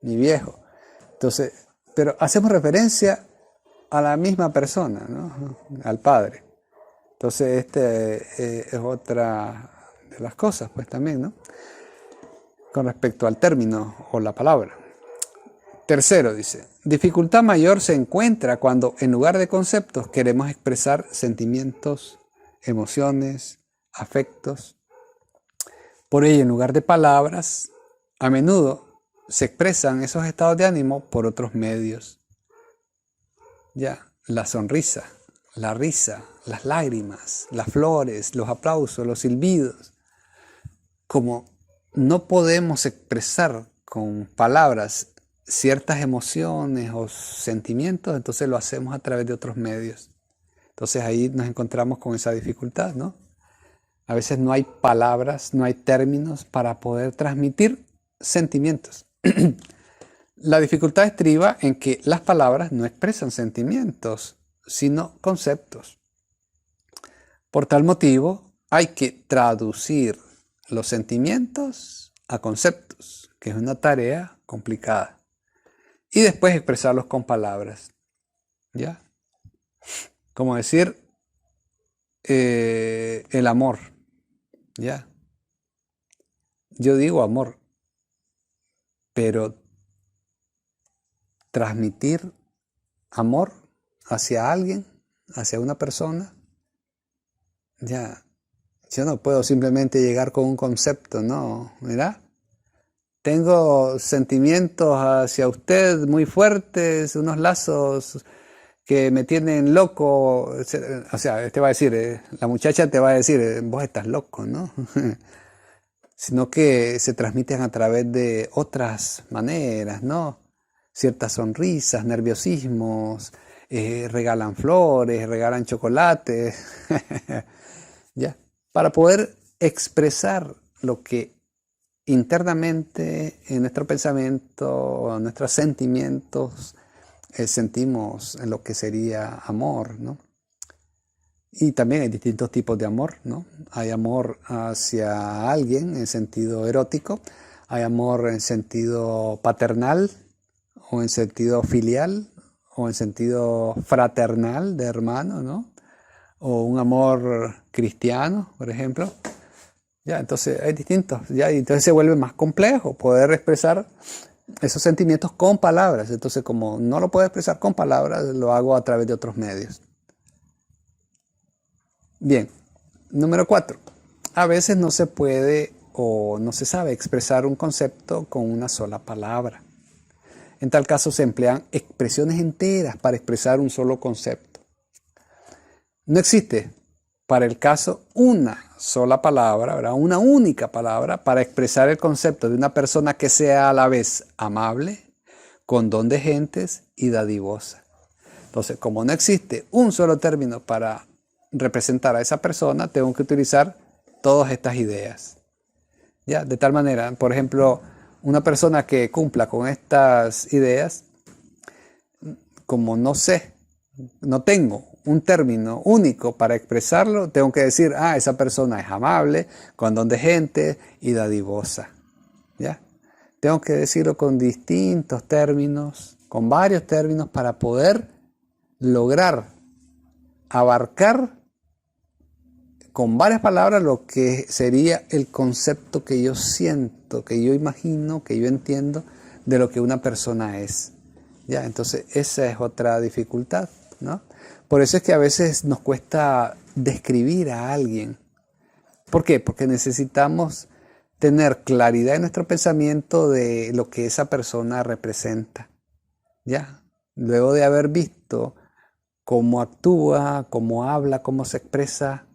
Mi viejo. Entonces, pero hacemos referencia a la misma persona, ¿no? Al padre. Entonces, es otra de las cosas, pues también, ¿no? Con respecto al término o la palabra. Tercero, dice, dificultad mayor se encuentra cuando en lugar de conceptos queremos expresar sentimientos, emociones, afectos. Por ello, en lugar de palabras, a menudo se expresan esos estados de ánimo por otros medios. Ya, la sonrisa, la risa, las lágrimas, las flores, los aplausos, los silbidos. Como no podemos expresar con palabras ciertas emociones o sentimientos, entonces lo hacemos a través de otros medios. Entonces ahí nos encontramos con esa dificultad, ¿no? A veces no hay palabras, no hay términos para poder transmitir sentimientos. La dificultad estriba en que las palabras no expresan sentimientos, sino conceptos. Por tal motivo, hay que traducir los sentimientos a conceptos, que es una tarea complicada. Y después expresarlos con palabras, ¿ya? Como decir, el amor, ¿ya? Yo digo amor, pero transmitir amor hacia alguien, hacia una persona, ya, yo no puedo simplemente llegar con un concepto, no, ¿verdad? Tengo sentimientos hacia usted muy fuertes, unos lazos que me tienen loco. O sea, te va a decir, la muchacha te va a decir, vos estás loco, ¿no? Sino que se transmiten a través de otras maneras, ¿no? Ciertas sonrisas, nerviosismos, regalan flores, regalan chocolates, ¿ya? Para poder expresar lo que internamente en nuestro pensamiento, en nuestros sentimientos, sentimos en lo que sería amor, ¿no? Y también hay distintos tipos de amor, ¿no? Hay amor hacia alguien en sentido erótico, hay amor en sentido paternal, o en sentido filial, o en sentido fraternal, de hermano, ¿no? O un amor cristiano, por ejemplo. Ya, entonces hay distintos, ya, y entonces se vuelve más complejo poder expresar esos sentimientos con palabras. Entonces, como no lo puedo expresar con palabras, lo hago a través de otros medios. Bien, número 4. A veces no se puede o no se sabe expresar un concepto con una sola palabra. En tal caso se emplean expresiones enteras para expresar un solo concepto. No existe para el caso una sola palabra, ¿verdad? Una única palabra para expresar el concepto de una persona que sea a la vez amable, con don de gentes y dadivosa. Entonces, como no existe un solo término para representar a esa persona, tengo que utilizar todas estas ideas. ¿Ya? De tal manera, por ejemplo, una persona que cumpla con estas ideas, como no sé, no tengo un término único para expresarlo, tengo que decir, esa persona es amable, con don de gente y dadivosa. ¿Ya? Tengo que decirlo con distintos términos, con varios términos para poder lograr abarcar con varias palabras lo que sería el concepto que yo siento, que yo imagino, que yo entiendo de lo que una persona es. ¿Ya? Entonces esa es otra dificultad, ¿no? Por eso es que a veces nos cuesta describir a alguien. ¿Por qué? Porque necesitamos tener claridad en nuestro pensamiento de lo que esa persona representa. ¿Ya? Luego de haber visto cómo actúa, cómo habla, cómo se expresa,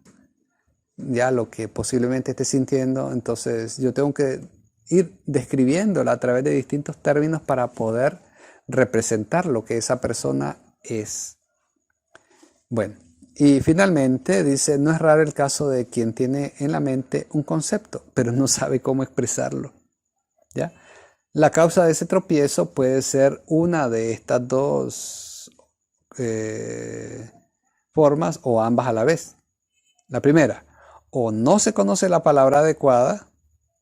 ya lo que posiblemente esté sintiendo, entonces yo tengo que ir describiéndola a través de distintos términos para poder representar lo que esa persona es. Bueno, y finalmente dice, no es raro el caso de quien tiene en la mente un concepto, pero no sabe cómo expresarlo. ¿Ya? La causa de ese tropiezo puede ser una de estas dos formas o ambas a la vez. La primera, o no se conoce la palabra adecuada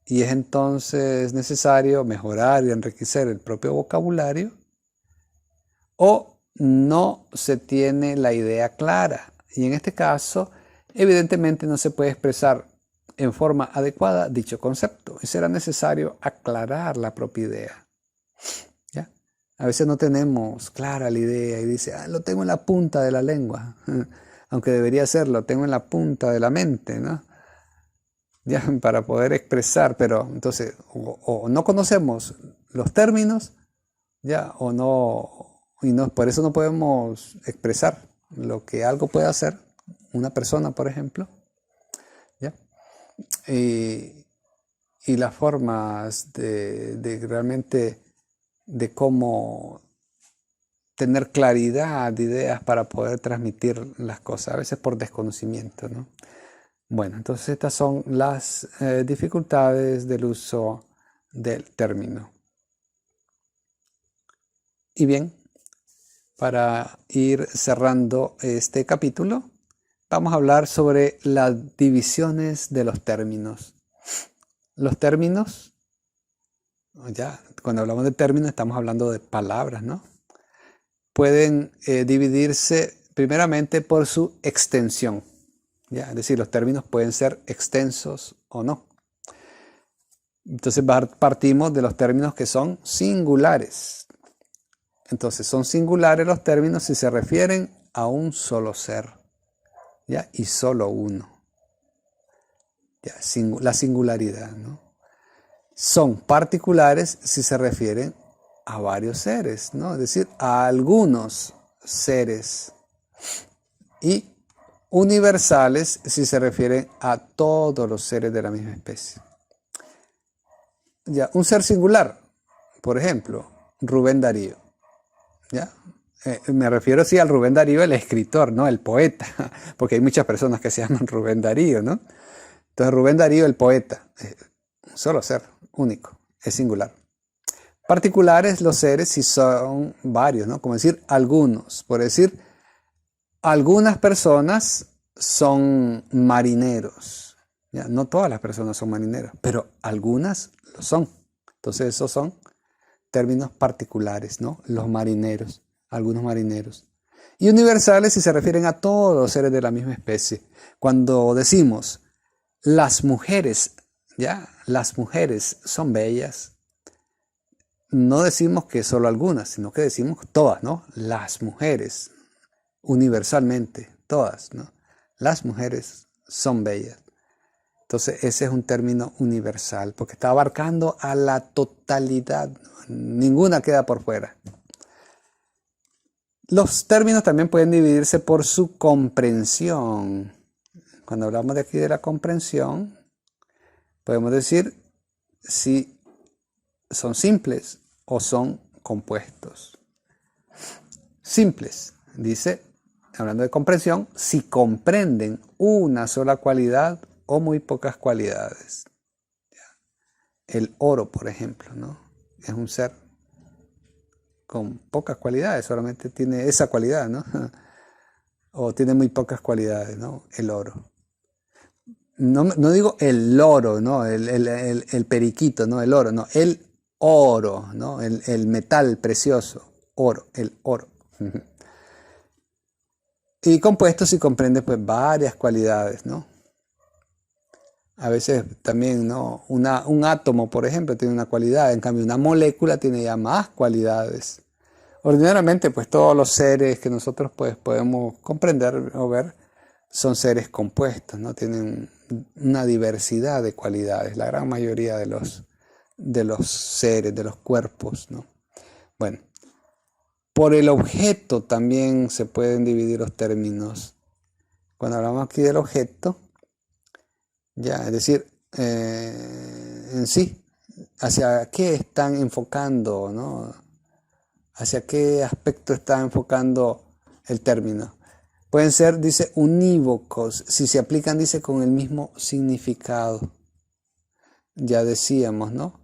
y es entonces necesario mejorar y enriquecer el propio vocabulario, o no se tiene la idea clara. Y en este caso, evidentemente no se puede expresar en forma adecuada dicho concepto. Y será necesario aclarar la propia idea. ¿Ya? A veces no tenemos clara la idea y dice, lo tengo en la punta de la lengua. Aunque debería ser, lo tengo en la punta de la mente, ¿no? Ya, para poder expresar, pero entonces o no conocemos los términos, ya, o no, y no, por eso no podemos expresar lo que algo puede hacer, una persona, por ejemplo, ¿ya? Y las formas de realmente de cómo tener claridad de ideas para poder transmitir las cosas, a veces por desconocimiento, ¿no? Bueno, entonces estas son las dificultades del uso del término. Y bien, para ir cerrando este capítulo, vamos a hablar sobre las divisiones de los términos. Los términos, ya cuando hablamos de términos estamos hablando de palabras, ¿no? Pueden dividirse primeramente por su extensión. ¿Ya? Es decir, los términos pueden ser extensos o no. Entonces partimos de los términos que son singulares. Entonces son singulares los términos si se refieren a un solo ser, ¿ya? Y solo uno. ¿Ya? La singularidad, ¿no? Son particulares si se refieren a varios seres, ¿no? Es decir, a algunos seres. Y universales si se refieren a todos los seres de la misma especie. Ya, un ser singular, por ejemplo, Rubén Darío. ¿Ya? Me refiero sí al Rubén Darío, el escritor, ¿no? El poeta, porque hay muchas personas que se llaman Rubén Darío, ¿no? Entonces Rubén Darío, el poeta, un solo ser, único, es singular. Particulares los seres si son varios, ¿no? Como decir algunos, por decir, algunas personas son marineros. ¿Ya? No todas las personas son marineros, pero algunas lo son. Entonces esos son términos particulares, ¿no? Los marineros, algunos marineros. Y universales si se refieren a todos los seres de la misma especie. Cuando decimos las mujeres, ¿ya? Las mujeres son bellas, no decimos que solo algunas, sino que decimos todas, ¿no? Las mujeres, universalmente, todas, ¿no? Las mujeres son bellas. Entonces ese es un término universal, porque está abarcando a la totalidad, ninguna queda por fuera. Los términos también pueden dividirse por su comprensión. Cuando hablamos de aquí de la comprensión, podemos decir si son simples o son compuestos. Simples, dice, hablando de comprensión, si comprenden una sola cualidad o muy pocas cualidades. El oro, por ejemplo, ¿no? Es un ser con pocas cualidades, solamente tiene esa cualidad, ¿no? O tiene muy pocas cualidades, ¿no? El oro. No digo el loro, ¿no? El periquito, ¿no? El oro, no. El oro, ¿no? El metal precioso. Oro, el oro. Y compuesto sí comprende pues varias cualidades, ¿no? A veces también, ¿no? Un átomo, por ejemplo, tiene una cualidad, en cambio una molécula tiene ya más cualidades. Ordinariamente, pues todos los seres que nosotros pues podemos comprender o ver son seres compuestos, ¿no? Tienen una diversidad de cualidades, la gran mayoría de los seres, de los cuerpos, ¿no? Bueno, por el objeto también se pueden dividir los términos. Cuando hablamos aquí del objeto, ya, es decir, en sí, hacia qué están enfocando, ¿no? Hacia qué aspecto está enfocando el término. Pueden ser, dice, unívocos, si se aplican, dice, con el mismo significado. Ya decíamos, ¿no?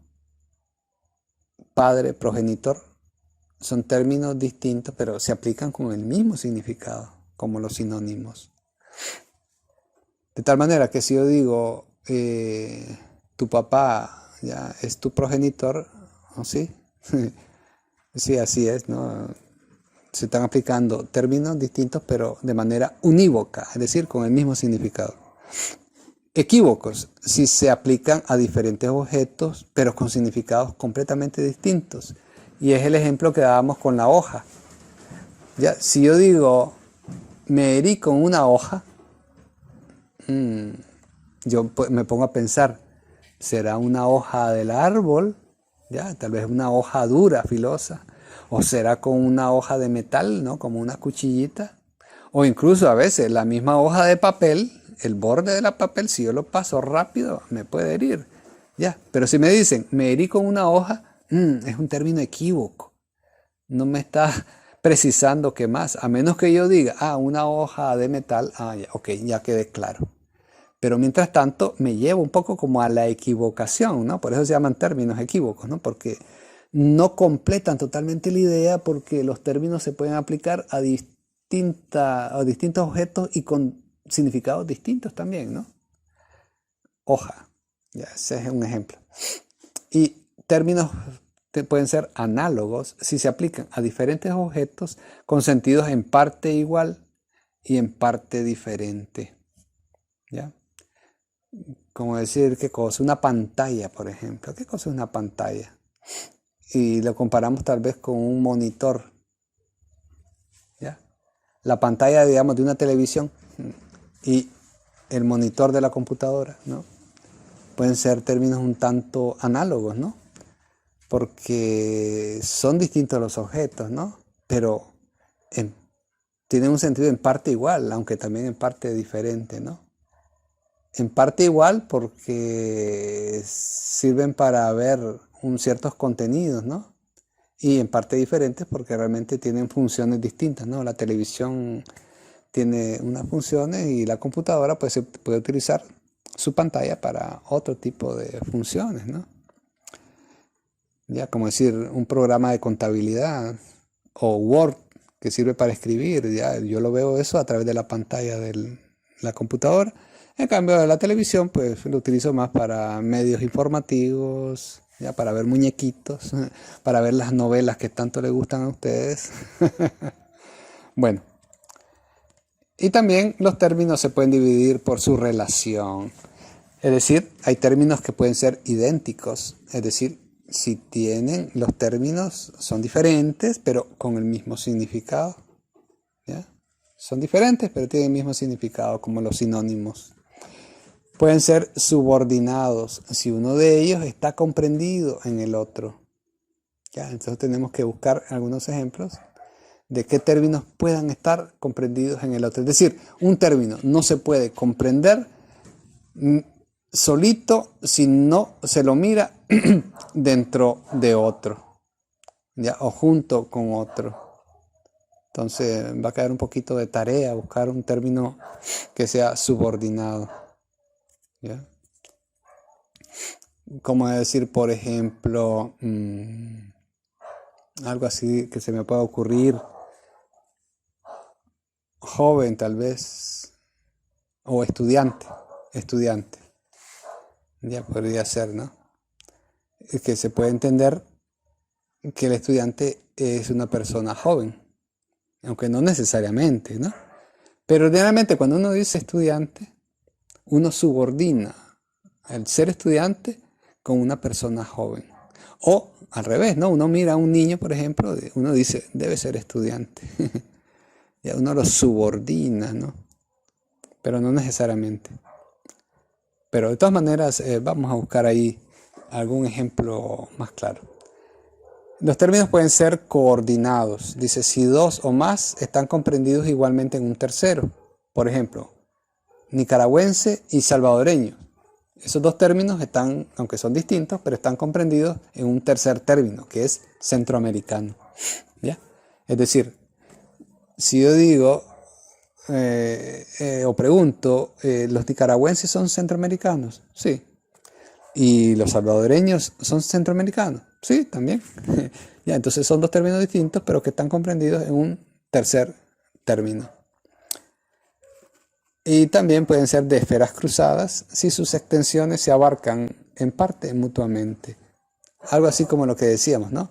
Padre, progenitor, son términos distintos, pero se aplican con el mismo significado, como los sinónimos. De tal manera que si yo digo, tu papá ya es tu progenitor, ¿no? ¿Sí? Sí, así es, ¿no? Se están aplicando términos distintos, pero de manera unívoca, es decir, con el mismo significado. Equívocos, si se aplican a diferentes objetos, pero con significados completamente distintos. Y es el ejemplo que dábamos con la hoja. Ya, si yo digo, me herí con una hoja, yo me pongo a pensar, ¿será una hoja del árbol? Ya, tal vez una hoja dura, filosa. ¿O será con una hoja de metal, ¿no? Como una cuchillita? O incluso a veces la misma hoja de papel, el borde de la papel, si yo lo paso rápido, me puede herir. Ya, pero si me dicen, me herí con una hoja, es un término equívoco. No me está precisando qué más, a menos que yo diga, una hoja de metal, ya, ok, ya quedé claro. Pero mientras tanto me llevo un poco como a la equivocación, ¿no? Por eso se llaman términos equívocos, ¿no? Porque no completan totalmente la idea, porque los términos se pueden aplicar a distintos objetos y con significados distintos también, ¿no? Hoja, ya ese es un ejemplo. Y términos pueden ser análogos si se aplican a diferentes objetos con sentidos en parte igual y en parte diferente, ¿ya? Como decir, ¿qué cosa? Una pantalla, por ejemplo. ¿Qué cosa es una pantalla? Y lo comparamos tal vez con un monitor, ¿ya? La pantalla, digamos, de una televisión y el monitor de la computadora, ¿no? Pueden ser términos un tanto análogos, ¿no? Porque son distintos los objetos, ¿no? Pero tienen un sentido en parte igual, aunque también en parte diferente, ¿no? En parte igual porque sirven para ver ciertos contenidos, ¿no? Y en parte diferentes porque realmente tienen funciones distintas, ¿no? La televisión tiene unas funciones y la computadora pues se puede utilizar su pantalla para otro tipo de funciones, ¿no? Ya como decir un programa de contabilidad o Word que sirve para escribir, ya yo lo veo eso a través de la pantalla de la computadora. En cambio de la televisión pues lo utilizo más para medios informativos, ya para ver muñequitos, para ver las novelas que tanto les gustan a ustedes. Bueno, y también los términos se pueden dividir por su relación. Es decir, hay términos que pueden ser idénticos, es decir, si tienen los términos son diferentes, pero con el mismo significado. ¿Ya? Son diferentes, pero tienen el mismo significado, como los sinónimos. Pueden ser subordinados, si uno de ellos está comprendido en el otro. ¿Ya? Entonces tenemos que buscar algunos ejemplos de qué términos puedan estar comprendidos en el otro. Es decir, un término no se puede comprender solito si no se lo mira dentro de otro, ¿ya? O junto con otro. Entonces va a quedar un poquito de tarea buscar un término que sea subordinado, ¿ya? Como decir, por ejemplo, algo así que se me pueda ocurrir, joven tal vez, o estudiante, ya podría ser, ¿no? Es que se puede entender que el estudiante es una persona joven, aunque no necesariamente, ¿no? Pero realmente cuando uno dice estudiante, uno subordina el ser estudiante con una persona joven. O al revés, ¿no? Uno mira a un niño, por ejemplo, uno dice, debe ser estudiante. Ya uno lo subordina, ¿no? Pero no necesariamente. Pero de todas maneras, vamos a buscar ahí algún ejemplo más claro. Los términos pueden ser coordinados. Dice, si dos o más están comprendidos igualmente en un tercero. Por ejemplo, nicaragüense y salvadoreño. Esos dos términos están, aunque son distintos, pero están comprendidos en un tercer término, que es centroamericano. ¿Ya? Es decir, si yo digo o pregunto, ¿los nicaragüenses son centroamericanos? Sí. ¿Y los salvadoreños son centroamericanos? Sí, también. Ya, entonces son dos términos distintos, pero que están comprendidos en un tercer término. Y también pueden ser de esferas cruzadas si sus extensiones se abarcan en parte mutuamente. Algo así como lo que decíamos, ¿no?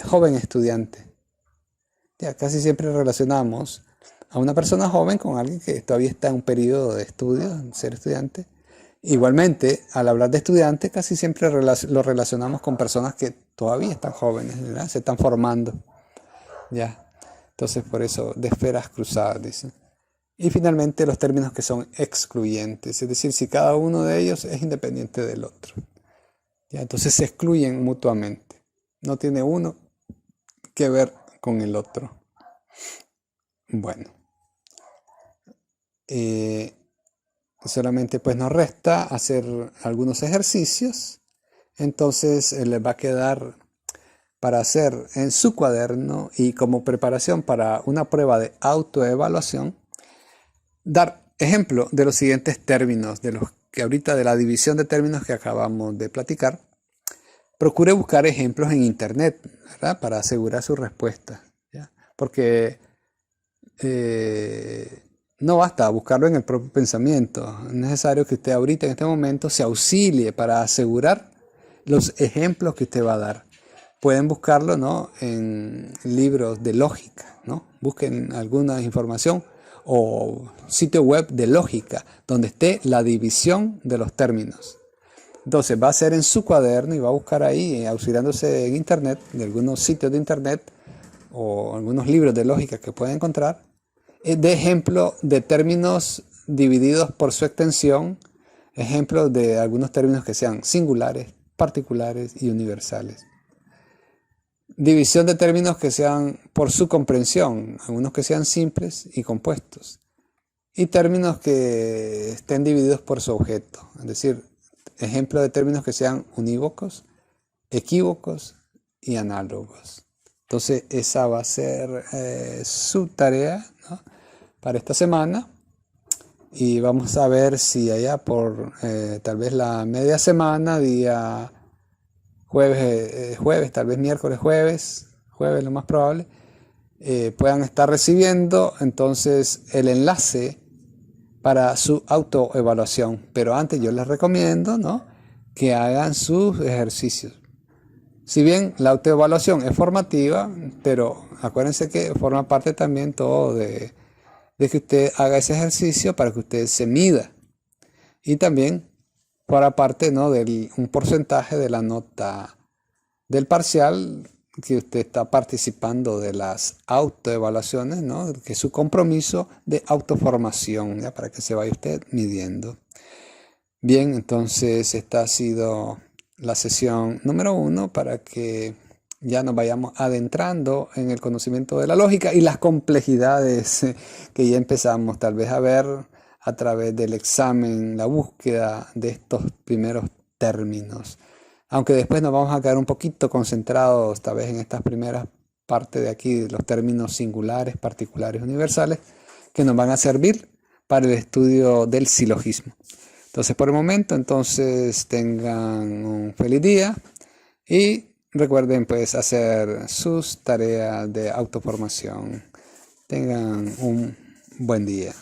Joven estudiante. Ya casi siempre relacionamos a una persona joven con alguien que todavía está en un periodo de estudio, ser estudiante. Igualmente, al hablar de estudiante, casi siempre lo relacionamos con personas que todavía están jóvenes, ¿verdad? Se están formando. Ya. Entonces, por eso, de esferas cruzadas, dicen. Y finalmente, los términos que son excluyentes, es decir, si cada uno de ellos es independiente del otro. Ya. Entonces, se excluyen mutuamente. No tiene uno que ver con el otro. Bueno. Solamente pues nos resta hacer algunos ejercicios. Entonces les va a quedar para hacer en su cuaderno y como preparación para una prueba de autoevaluación, dar ejemplo de los siguientes términos, de los que ahorita de la división de términos que acabamos de platicar. Procure buscar ejemplos en internet, ¿verdad? Para asegurar su respuesta, ¿ya? Porque no basta buscarlo en el propio pensamiento. Es necesario que usted ahorita en este momento se auxilie para asegurar los ejemplos que usted va a dar. Pueden buscarlo, ¿no? En libros de lógica, ¿no? Busquen alguna información o sitio web de lógica donde esté la división de los términos. Entonces va a ser en su cuaderno y va a buscar ahí, auxiliándose en internet, de algunos sitios de internet o algunos libros de lógica que pueden encontrar, de ejemplo de términos divididos por su extensión, ejemplos de algunos términos que sean singulares, particulares y universales. División de términos que sean por su comprensión, algunos que sean simples y compuestos. Y términos que estén divididos por su objeto, es decir, ejemplo de términos que sean unívocos, equívocos y análogos. Entonces esa va a ser su tarea, ¿no? Para esta semana. Y vamos a ver si allá por tal vez la media semana, día jueves, tal vez miércoles, jueves lo más probable, puedan estar recibiendo entonces el enlace para su autoevaluación. Pero antes yo les recomiendo, ¿no?, que hagan sus ejercicios. Si bien la autoevaluación es formativa, pero acuérdense que forma parte también todo de que usted haga ese ejercicio para que usted se mida. Y también para parte, ¿no?, de un porcentaje de la nota del parcial que usted está participando de las autoevaluaciones, ¿no?, que es su compromiso de autoformación, ¿ya?, para que se vaya usted midiendo. Bien, entonces esta ha sido la sesión número 1 para que ya nos vayamos adentrando en el conocimiento de la lógica y las complejidades que ya empezamos tal vez a ver a través del examen, la búsqueda de estos primeros términos. Aunque después nos vamos a quedar un poquito concentrados tal vez en estas primeras partes de aquí, de los términos singulares, particulares, universales, que nos van a servir para el estudio del silogismo. Entonces, por el momento, entonces tengan un feliz día y recuerden pues hacer sus tareas de autoformación. Tengan un buen día.